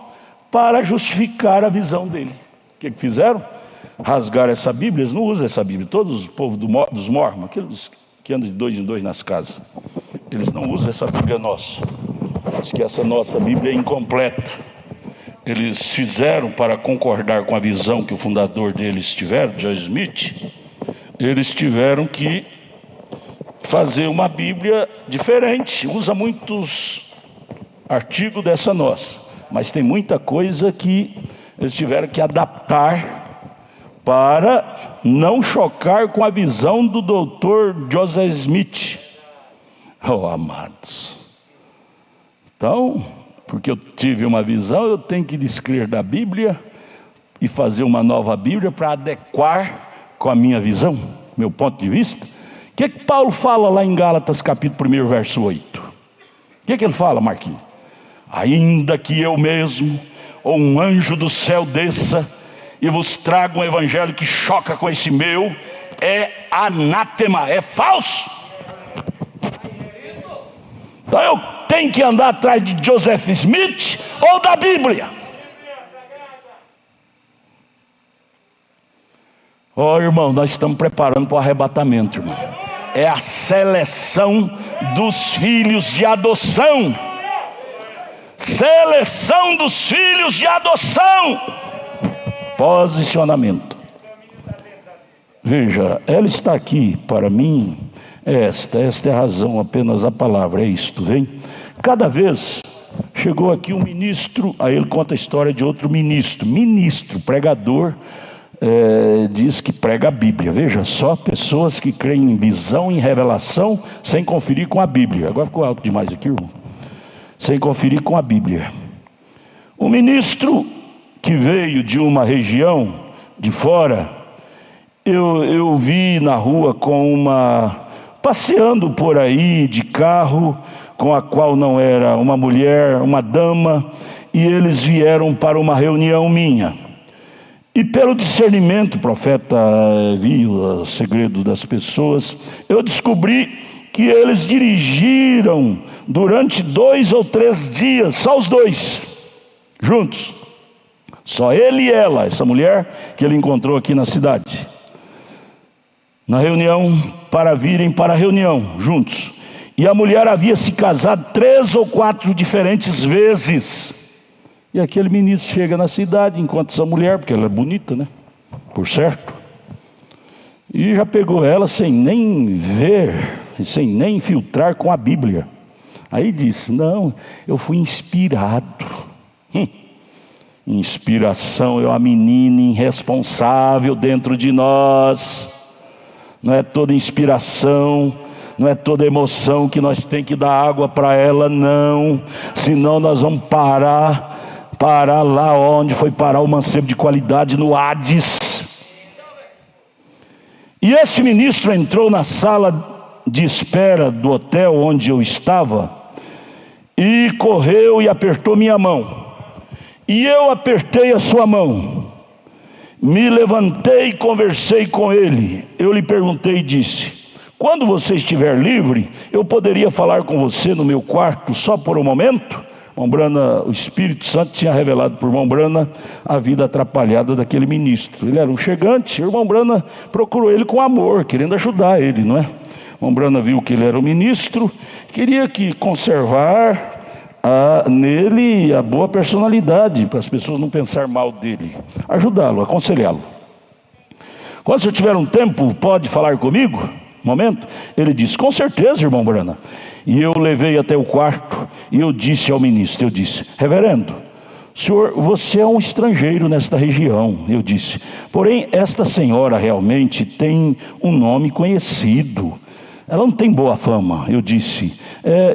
para justificar a visão dele. O que fizeram? Rasgaram essa Bíblia. Eles não usam essa Bíblia. Todos os povos dos mormons, aqueles que andam de 2 em 2 nas casas, eles não usam essa Bíblia nossa. Diz que essa nossa Bíblia é incompleta. Eles fizeram, para concordar com a visão que o fundador deles tiveram, Joseph Smith, eles tiveram que fazer uma Bíblia diferente. Usa muitos artigos dessa nossa, mas tem muita coisa que eles tiveram que adaptar para não chocar com a visão do doutor Joseph Smith. Oh, amados. Então, porque eu tive uma visão, eu tenho que descrever da Bíblia e fazer uma nova Bíblia para adequar com a minha visão, meu ponto de vista. O que Paulo fala lá em Gálatas capítulo 1, verso 8? O que ele fala, Marquinhos? Ainda que eu mesmo, ou um anjo do céu desça e vos traga um evangelho que choca com esse meu, é anátema, é falso. Então eu tenho que andar atrás de Joseph Smith ou da Bíblia. Oh, irmão, nós estamos preparando para o arrebatamento, irmão. É a seleção dos filhos de adoção. Seleção dos filhos de adoção. Posicionamento. Veja, ela está aqui para mim. Esta é a razão, apenas a palavra, é isto, vem? Cada vez chegou aqui um ministro, aí ele conta a história de outro ministro, pregador, diz que prega a Bíblia. Veja só, pessoas que creem em visão, em revelação, sem conferir com a Bíblia. Agora ficou alto demais aqui, irmão. Sem conferir com a Bíblia. Um ministro que veio de uma região de fora, eu vi na rua passeando por aí de carro, com a qual não era uma mulher, uma dama, e eles vieram para uma reunião minha. E pelo discernimento, o profeta viu o segredo das pessoas, eu descobri que eles dirigiram durante 2 ou 3 dias, só os dois, juntos. Só ele e ela, essa mulher que ele encontrou aqui na cidade. Na reunião, para virem para a reunião, juntos. E a mulher havia se casado 3 ou 4 diferentes vezes. E aquele ministro chega na cidade, encontra essa mulher, porque ela é bonita, né? Por certo. E já pegou ela sem nem ver, sem nem filtrar com a Bíblia. Aí disse: não, eu fui inspirado. Inspiração é uma menina irresponsável dentro de nós. Não é toda inspiração, não é toda emoção que nós temos que dar água para ela, não. Senão nós vamos parar lá onde foi parar o mancebo de qualidade, no Hades. E esse ministro entrou na sala de espera do hotel onde eu estava e correu e apertou minha mão. E eu apertei a sua mão. Me levantei e conversei com ele. Eu lhe perguntei e disse: quando você estiver livre, eu poderia falar com você no meu quarto só por um momento? Irmão Brana, o Espírito Santo tinha revelado por irmão Brana a vida atrapalhada daquele ministro. Ele era um chegante, o irmão Brana procurou ele com amor, querendo ajudar ele, não é? O irmão Brana viu que ele era um ministro, queria conservar nele a boa personalidade, para as pessoas não pensar mal dele, ajudá-lo, aconselhá-lo. Quando você tiver um tempo, pode falar comigo? Um momento? Ele disse: com certeza, irmão Brana. E eu levei até o quarto e eu disse ao ministro, eu disse: reverendo, senhor, você é um estrangeiro nesta região. Eu disse: porém, esta senhora realmente tem um nome conhecido. Ela não tem boa fama. Eu disse: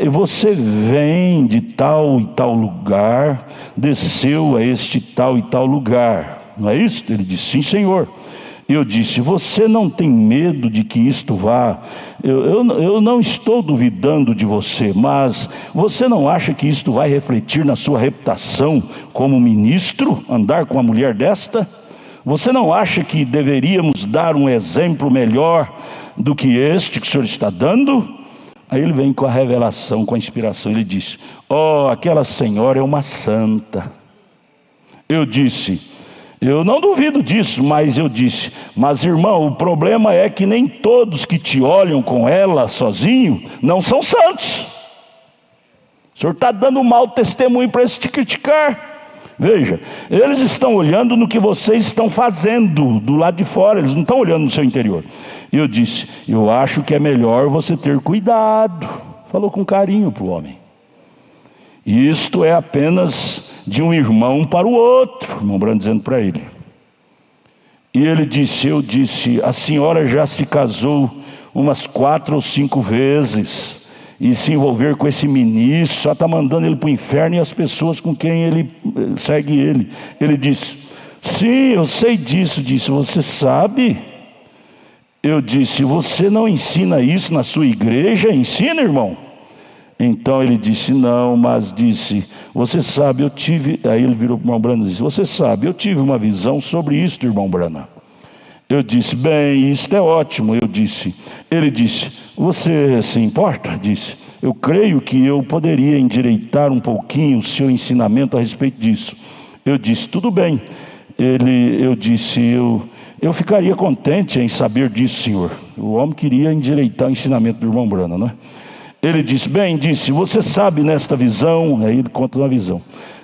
você vem de tal e tal lugar, desceu a este tal e tal lugar, não é isso? Ele disse: sim, senhor. Eu disse: você não tem medo de que isto vá... Eu não estou duvidando de você, mas você não acha que isto vai refletir na sua reputação como ministro, andar com uma mulher desta? Você não acha que deveríamos dar um exemplo melhor do que este que o senhor está dando? Aí ele vem com a revelação, com a inspiração. Ele diz: aquela senhora é uma santa. Eu disse: eu não duvido disso, mas eu disse: mas irmão, o problema é que nem todos que te olham com ela sozinho não são santos. O senhor está dando um mau testemunho para eles te criticar. Veja, eles estão olhando no que vocês estão fazendo do lado de fora, eles não estão olhando no seu interior. E eu disse: eu acho que é melhor você ter cuidado. Falou com carinho para o homem. Isto é apenas de um irmão para o outro, irmão Brando dizendo para ele. E ele disse: eu disse, a senhora já se casou umas 4 ou 5 vezes, e se envolver com esse ministro, só está mandando ele para o inferno, e as pessoas com quem ele segue ele. Ele disse: sim, eu sei disso. Disse: você sabe? Eu disse: você não ensina isso na sua igreja? Ensina, irmão? Então ele disse: não, mas disse: você sabe, eu tive... Aí ele virou para o irmão Brana e disse: você sabe, eu tive uma visão sobre isto, irmão Brana. Eu disse: bem, isto é ótimo. Ele disse: você se importa? Disse: eu creio que eu poderia endireitar um pouquinho o seu ensinamento a respeito disso. Eu disse: tudo bem. Eu disse: eu ficaria contente em saber disso, senhor. O homem queria endireitar o ensinamento do irmão Brana, não é? Ele disse: bem, você sabe, nesta visão... Aí ele conta uma visão.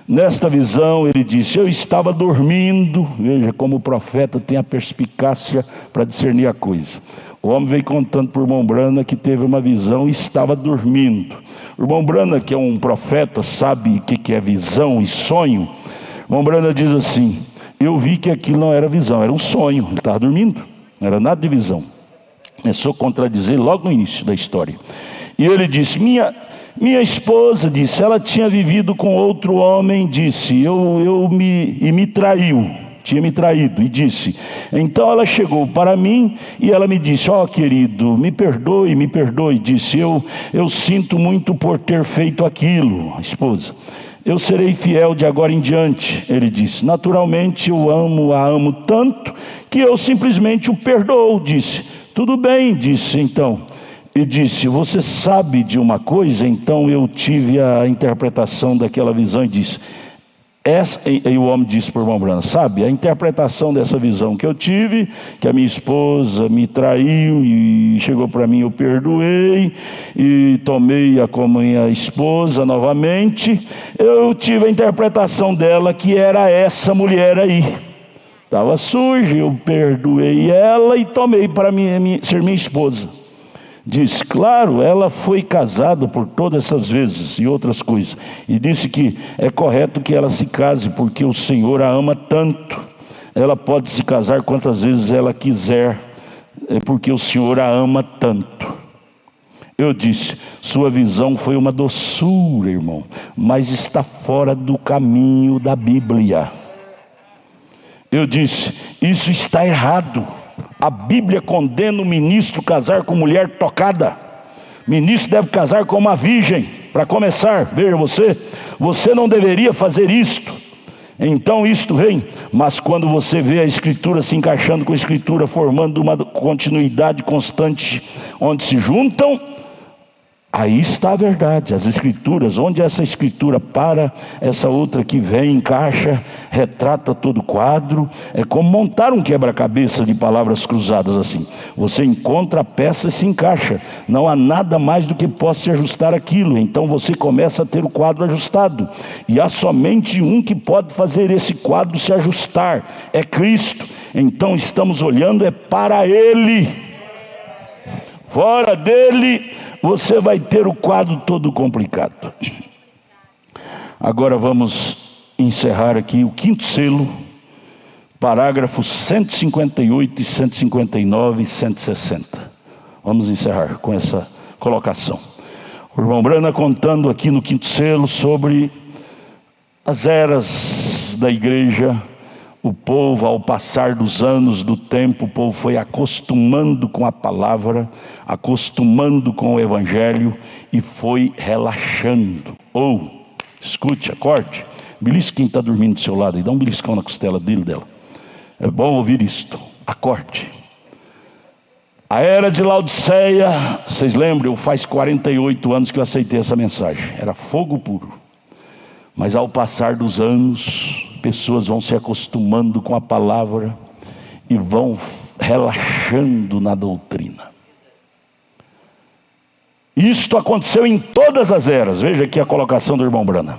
Nesta visão, ele disse: eu estava dormindo. Veja como o profeta tem a perspicácia para discernir a coisa. O homem veio contando para o irmão Brana que teve uma visão e estava dormindo. O irmão Brana, que é um profeta, sabe o que é visão e sonho. O irmão Brana diz assim: eu vi que aquilo não era visão, era um sonho. Ele estava dormindo, não era nada de visão. Começou a contradizer logo no início da história. E ele disse: minha esposa, disse, ela tinha vivido com outro homem, disse, me traiu, tinha me traído, e disse, então ela chegou para mim e ela me disse: ó, querido, me perdoe, disse, eu sinto muito por ter feito aquilo. A esposa: eu serei fiel de agora em diante. Ele disse: naturalmente eu a amo tanto que eu simplesmente o perdoo. Disse: tudo bem, disse, então. E disse: você sabe de uma coisa? Então eu tive a interpretação daquela visão e disse: e o homem disse para o irmão Branham: sabe, a interpretação dessa visão que eu tive, que a minha esposa me traiu e chegou para mim, eu perdoei e tomei como minha esposa novamente. Eu tive a interpretação dela que era essa mulher aí, estava suja, eu perdoei ela e tomei para ser minha esposa. Diz: claro, ela foi casada por todas essas vezes e outras coisas. E disse que é correto que ela se case, porque o Senhor a ama tanto. Ela pode se casar quantas vezes ela quiser, porque o Senhor a ama tanto. Eu disse: sua visão foi uma doçura, irmão, mas está fora do caminho da Bíblia. Eu disse: isso está errado. A Bíblia condena o ministro casar com mulher tocada. Ministro deve casar com uma virgem. Para começar, veja você não deveria fazer isto. Então isto vem. Mas quando você vê a Escritura se encaixando com a Escritura, formando uma continuidade constante, onde se juntam, aí está a verdade. As Escrituras, onde essa Escritura para, essa outra que vem, encaixa, retrata todo o quadro. É como montar um quebra-cabeça de palavras cruzadas assim. Você encontra a peça e se encaixa. Não há nada mais do que possa se ajustar aquilo. Então você começa a ter o quadro ajustado. E há somente um que pode fazer esse quadro se ajustar: é Cristo. Então estamos olhando para Ele. Fora dele, você vai ter o quadro todo complicado. Agora vamos encerrar aqui o quinto selo, parágrafos 158 e 159 e 160. Vamos encerrar com essa colocação. O irmão Branham contando aqui no quinto selo sobre as eras da igreja. O povo, ao passar dos anos, do tempo, o povo foi acostumando com a palavra, acostumando com o evangelho e foi relaxando. Escute, acorde, belisque quem está dormindo do seu lado e dá um beliscão na costela dela. É bom ouvir isto. Acorde. A era de Laodiceia, vocês lembram, faz 48 anos que eu aceitei essa mensagem, era fogo puro. Mas ao passar dos anos, pessoas vão se acostumando com a palavra e vão relaxando na doutrina. Isto aconteceu em todas as eras. Veja aqui a colocação do irmão Branham.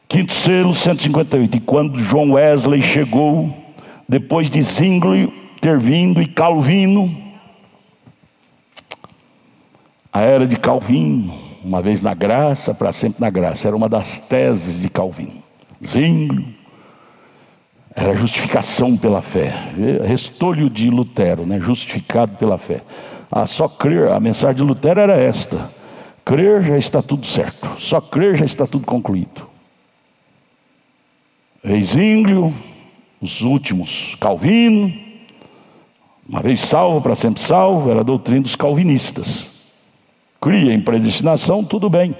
Quinto selo, 158. E quando John Wesley chegou, depois de Zwingli ter vindo e Calvino, a era de Calvino, uma vez na graça, para sempre na graça, era uma das teses de Calvino. Zwingli era justificação pela fé. Restolho de Lutero, né? Justificado pela fé. Só crer, a mensagem de Lutero era esta: crer, já está tudo certo. Só crer, já está tudo concluído. Zwingli, os últimos, Calvino, uma vez salvo, para sempre salvo, era a doutrina dos calvinistas. Cria em predestinação, tudo bem,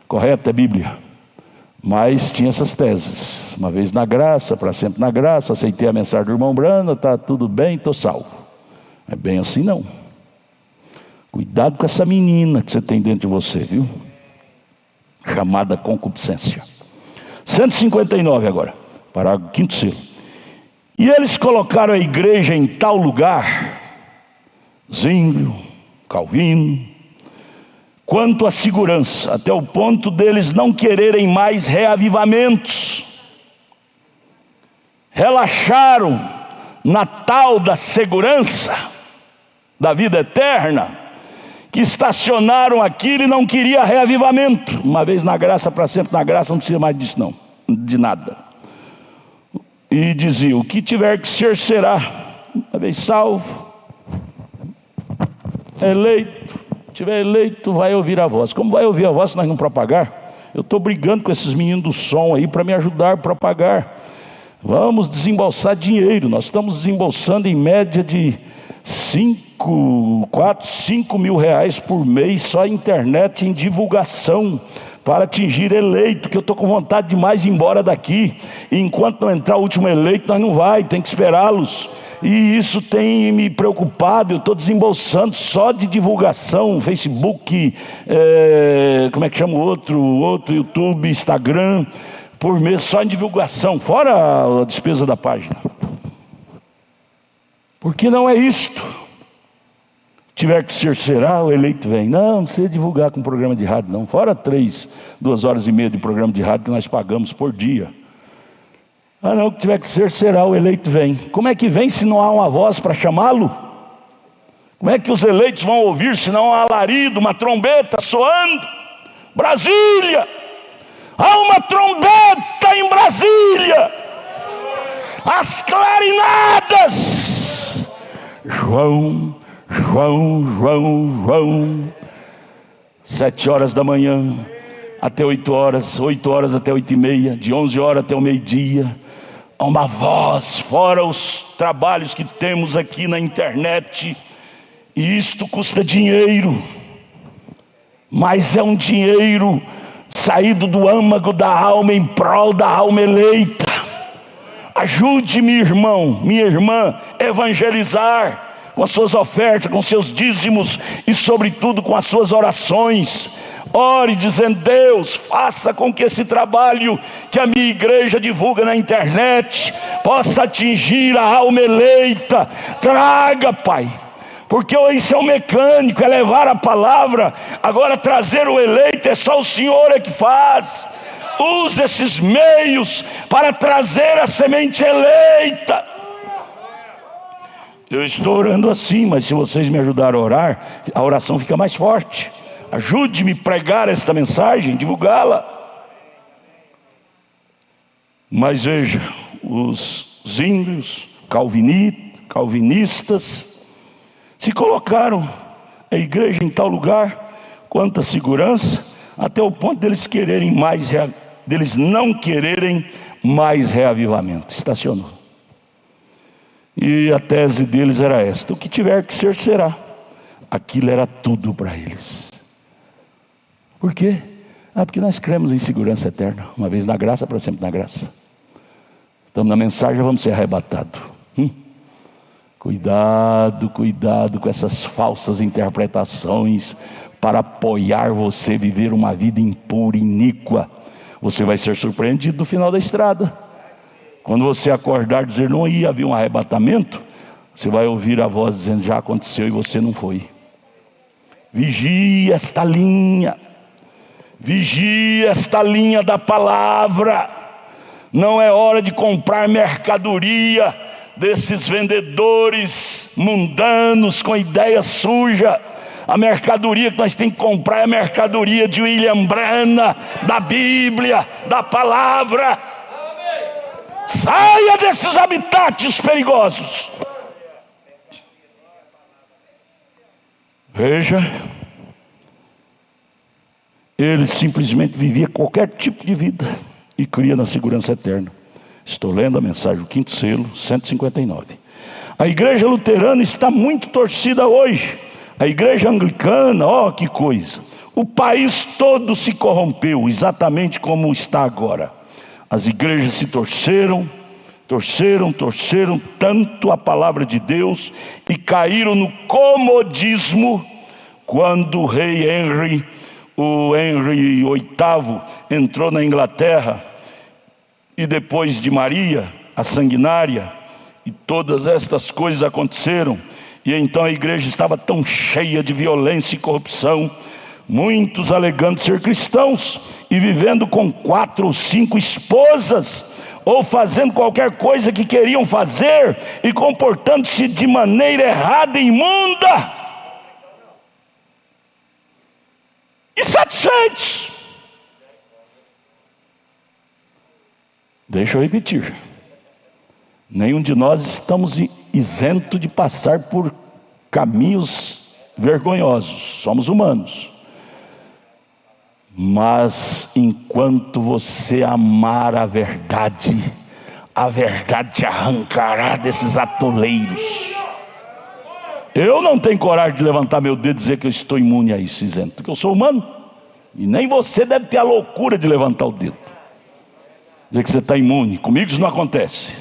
correta é Bíblia. Mas tinha essas teses: uma vez na graça, para sempre na graça, aceitei a mensagem do irmão Branham, está tudo bem, estou salvo. É bem assim não. Cuidado com essa menina que você tem dentro de você, viu? Chamada concupiscência. 159 agora, parágrafo quinto selo. E eles colocaram a igreja em tal lugar, Zwingli, Calvino, quanto à segurança, até o ponto deles não quererem mais reavivamentos. Relaxaram na tal da segurança da vida eterna, que estacionaram aquilo e não queria reavivamento. Uma vez na graça, para sempre na graça, não precisa mais disso não, de nada. E dizia: o que tiver que ser, será. Uma vez salvo, eleito, tiver eleito, vai ouvir a voz. Como vai ouvir a voz se nós não propagar? Eu estou brigando com esses meninos do som aí para me ajudar a propagar. Vamos desembolsar dinheiro. Nós estamos desembolsando em média de 4, 5 mil reais por mês só em internet, em divulgação, para atingir eleito, que eu estou com vontade demais de ir embora daqui. E enquanto não entrar o último eleito, nós não vai, tem que esperá-los. E isso tem me preocupado. Eu estou desembolsando só de divulgação, Facebook, como é que chama o outro, YouTube, Instagram, por mês, só em divulgação, fora a despesa da página. Porque não é isto. Tiver que ser, será, o eleito vem. Não precisa divulgar com programa de rádio, não. Fora 2 horas e meia de programa de rádio que nós pagamos por dia. Ah, não, que tiver que ser, será, o eleito vem. Como é que vem se não há uma voz para chamá-lo? Como é que os eleitos vão ouvir se não há alarido, uma trombeta soando? Brasília! Há uma trombeta em Brasília! As clarinadas! João, 7 horas da manhã até 8 horas, 8 horas até 8h30, de 11 horas até o meio-dia. Há uma voz, fora os trabalhos que temos aqui na internet, e isto custa dinheiro, mas é um dinheiro saído do âmago da alma em prol da alma eleita. Ajude-me, irmão, minha irmã, evangelizar com as suas ofertas, com seus dízimos e sobretudo com as suas orações. Ore dizendo: Deus, faça com que esse trabalho que a minha igreja divulga na internet possa atingir a alma eleita. Traga, Pai, porque isso é um mecânico, é levar a palavra. Agora trazer o eleito é só o Senhor que faz. Use esses meios para trazer a semente eleita. Eu estou orando assim, mas se vocês me ajudarem a orar, a oração fica mais forte. Ajude-me a pregar esta mensagem, divulgá-la. Mas veja, os índios calvinistas se colocaram a igreja em tal lugar, quanta segurança, até o ponto deles não quererem mais reavivamento. Estacionou. E a tese deles era esta: o que tiver que ser, será. Aquilo era tudo para eles. Por quê? Porque nós cremos em segurança eterna. Uma vez na graça, para sempre na graça. Estamos na mensagem, vamos ser arrebatados. Cuidado com essas falsas interpretações para apoiar você a viver uma vida impura, iníqua. Você vai ser surpreendido no final da estrada. Quando você acordar e dizer não ia haver um arrebatamento, você vai ouvir a voz dizendo: já aconteceu e você não foi. Vigie esta linha. Vigie esta linha da palavra. Não é hora de comprar mercadoria desses vendedores mundanos com ideia suja. A mercadoria que nós temos que comprar é a mercadoria de William Branham, da Bíblia, da palavra. Saia desses habitats perigosos. Veja, ele simplesmente vivia qualquer tipo de vida e cria na segurança eterna. Estou lendo a mensagem, o 5º selo, 159. A igreja luterana está muito torcida hoje. A igreja anglicana, ó que coisa. O país todo se corrompeu, exatamente como está agora. As igrejas se torceram tanto a palavra de Deus e caíram no comodismo. Quando o rei Henry VIII entrou na Inglaterra, e depois de Maria, a sanguinária, e todas estas coisas aconteceram, e então a igreja estava tão cheia de violência e corrupção, muitos alegando ser cristãos e vivendo com 4 ou 5 esposas, ou fazendo qualquer coisa que queriam fazer e comportando-se de maneira errada e imunda, insatisfeitos. Deixa eu repetir: Nenhum de nós estamos isento de passar por caminhos vergonhosos. Somos humanos. Mas enquanto você amar a verdade te arrancará desses atoleiros. Eu não tenho coragem de levantar meu dedo e dizer que eu estou imune a isso, isento, porque eu sou humano. E nem você deve ter a loucura de levantar o dedo, dizer que você está imune. Comigo isso não acontece.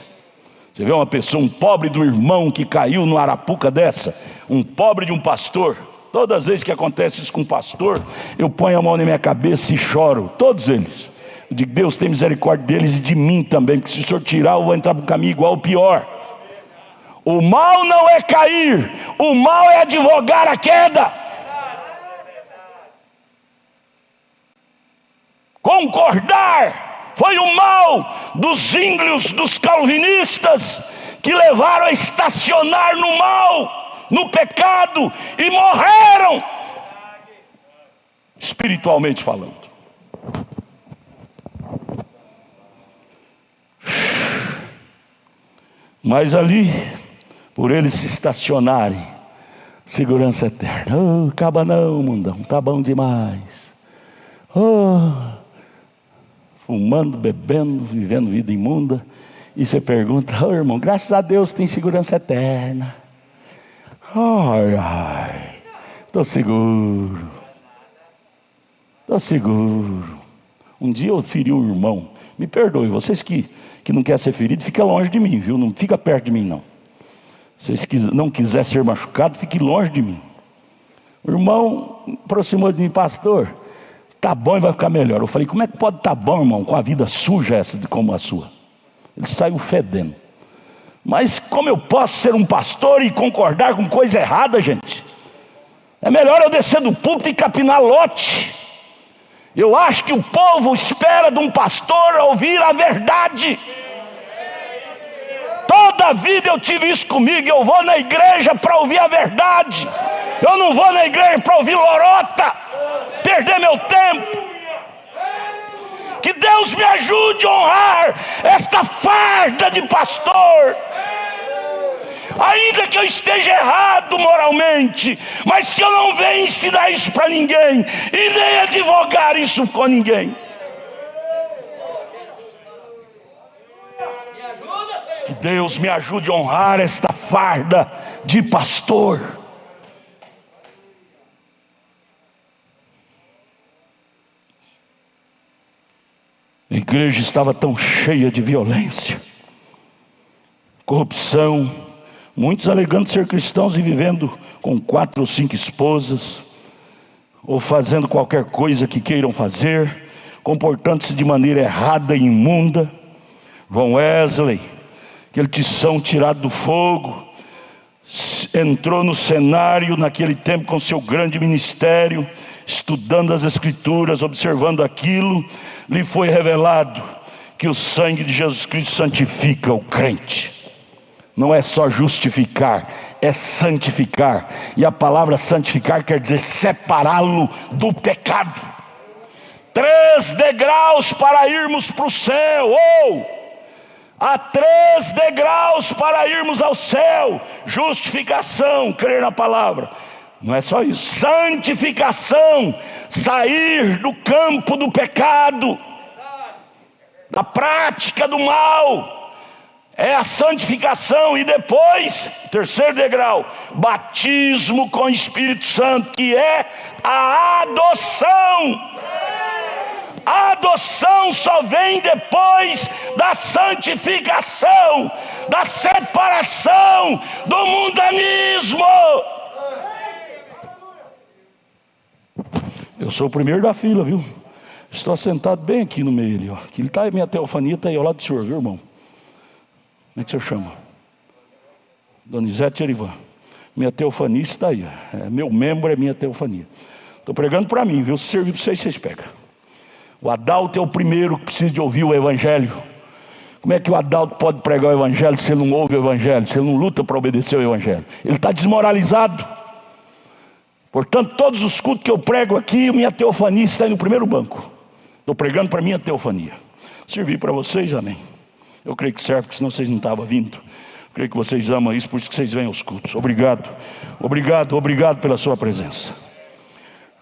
Você vê uma pessoa, um pobre do irmão que caiu numa arapuca dessa, um pobre de um pastor. Todas as vezes que acontece isso com um pastor, eu ponho a mão na minha cabeça e choro. Todos eles. Eu digo, Deus tem misericórdia deles e de mim também, porque se o Senhor tirar, eu vou entrar para um caminho igual ou pior. O mal não é cair, o mal é advogar a queda. Concordar foi o mal dos ínglios, dos calvinistas, que levaram a estacionar no mal, no pecado, e morreram, espiritualmente falando. Mas ali, por eles se estacionarem, segurança eterna. Oh, acaba não, mundão, tá bom demais. Oh, fumando, bebendo, vivendo vida imunda. E você pergunta, oh irmão, graças a Deus tem segurança eterna. Ai, estou seguro. Um dia eu feri um irmão. Me perdoe, vocês que não querem ser feridos, fica longe de mim, viu? Não fica perto de mim, não. Vocês que não quiser ser machucado, fique longe de mim. O irmão aproximou de mim, pastor, tá bom e vai ficar melhor. Eu falei, como é que pode tá bom, irmão, com a vida suja essa como a sua? Ele saiu fedendo. Mas como eu posso ser um pastor e concordar com coisa errada, gente? É melhor eu descer do púlpito e capinar lote. Eu acho que o povo espera de um pastor ouvir a verdade. Toda a vida eu tive isso comigo. Eu vou na igreja para ouvir a verdade. Eu não vou na igreja para ouvir lorota, perder meu tempo. Que Deus me ajude a honrar esta farda de pastor, ainda que eu esteja errado moralmente, mas que eu não venha ensinar isso para ninguém e nem advogar isso com ninguém. Que Deus me ajude a honrar esta farda de pastor. A igreja estava tão cheia de violência, corrupção, muitos alegando ser cristãos e vivendo com 4 ou 5 esposas, ou fazendo qualquer coisa que queiram fazer, comportando-se de maneira errada e imunda. João Wesley, aquele tição tirado do fogo, entrou no cenário naquele tempo com seu grande ministério, estudando as escrituras, observando aquilo, lhe foi revelado que o sangue de Jesus Cristo santifica o crente. Não é só justificar, é santificar. E a palavra santificar quer dizer separá-lo do pecado. 3 degraus para irmos para o céu. Há 3 degraus para irmos ao céu: justificação, crer na palavra. Não é só isso. Santificação, sair do campo do pecado, da prática do mal, é a santificação. E depois, 3º degrau, batismo com o Espírito Santo, que é a adoção. A adoção só vem depois da santificação, da separação do mundanismo. Eu sou o primeiro da fila, viu? Estou sentado bem aqui no meio ali, ó. Aqui está a minha teofania, está aí ao lado do senhor, viu, irmão? Como é que o senhor chama? Donizete Erivan. Minha teofania está aí. Meu membro é minha teofania. Estou pregando para mim, viu? Se servir para vocês pegam. O Adalto é o primeiro que precisa de ouvir o evangelho. Como é que o Adalto pode pregar o evangelho se ele não ouve o evangelho, se ele não luta para obedecer o evangelho? Ele está desmoralizado. Portanto, todos os cultos que eu prego aqui, minha teofania está aí no primeiro banco. Estou pregando para minha teofania. Servir para vocês, amém. Eu creio que serve, porque senão vocês não estavam vindo. Eu creio que vocês amam isso, por isso que vocês vêm aos cultos. Obrigado, obrigado, obrigado pela sua presença.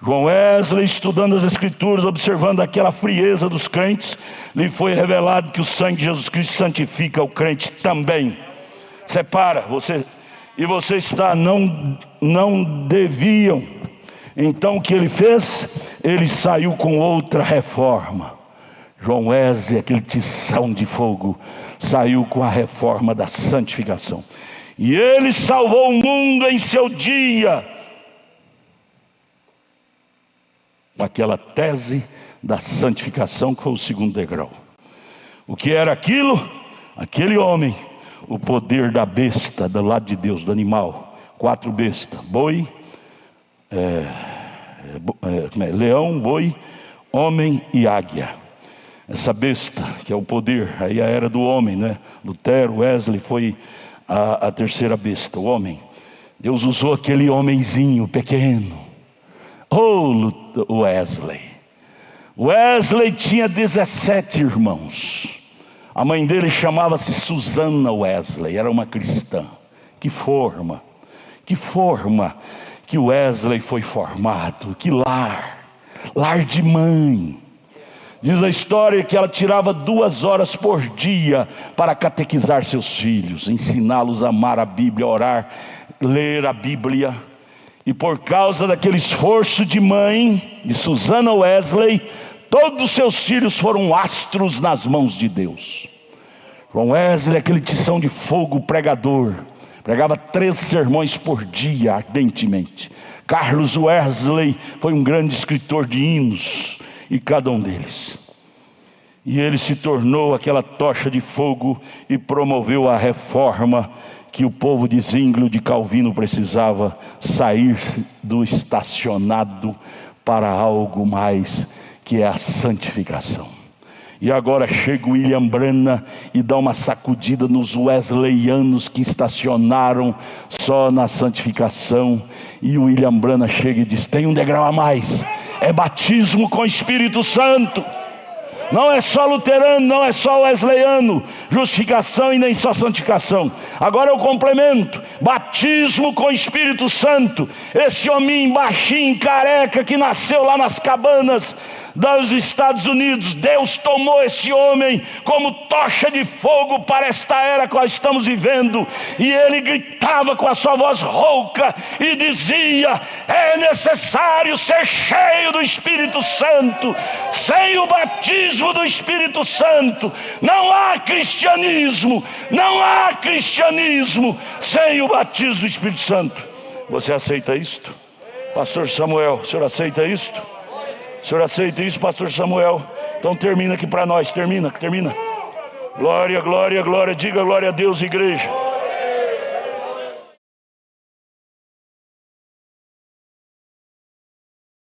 João Wesley, estudando as Escrituras, observando aquela frieza dos crentes, lhe foi revelado que o sangue de Jesus Cristo santifica o crente também. Separa, você está, não deviam. Então o que ele fez? Ele saiu com outra reforma. João Wesley, aquele tição de fogo, saiu com a reforma da santificação. E ele salvou o mundo em seu dia, com aquela tese da santificação, que foi o segundo degrau. O que era aquilo? Aquele homem, o poder da besta, do lado de Deus, do animal. 4 bestas: boi, leão, boi, homem e águia. Essa besta, que é o poder, aí a era do homem, né? Lutero, Wesley, foi a terceira besta, o homem. Deus usou aquele homenzinho pequeno. Wesley. Wesley tinha 17 irmãos. A mãe dele chamava-se Susana Wesley, era uma cristã. Que forma que Wesley foi formado, que lar de mãe. Diz a história que ela tirava 2 horas por dia para catequizar seus filhos, ensiná-los a amar a Bíblia, orar, ler a Bíblia. E por causa daquele esforço de mãe, de Susana Wesley, todos os seus filhos foram astros nas mãos de Deus. João Wesley, aquele tição de fogo pregador, pregava 3 sermões por dia, ardentemente. Carlos Wesley foi um grande escritor de hinos, e cada um deles. E ele se tornou aquela tocha de fogo e promoveu a reforma que o povo de Zwinglio, de Calvino, precisava sair do estacionado para algo mais, que é a santificação. E agora chega o William Branham e dá uma sacudida nos wesleyanos que estacionaram só na santificação. E o William Branham chega e diz: tem um degrau a mais, é batismo com o Espírito Santo. Não é só luterano, não é só wesleyano, justificação e nem só santificação. Agora eu complemento: batismo com o Espírito Santo. Esse hominho baixinho, careca, que nasceu lá nas cabanas dos Estados Unidos, Deus tomou esse homem como tocha de fogo para esta era que nós estamos vivendo, e ele gritava com a sua voz rouca e dizia: é necessário ser cheio do Espírito Santo. Sem o batismo do Espírito Santo não há cristianismo, não há cristianismo sem o batismo do Espírito Santo. Você aceita isto? Pastor Samuel, o senhor aceita isto? O senhor aceita isso, pastor Samuel? Então termina aqui para nós, termina. Glória, glória, glória, diga glória a Deus, igreja.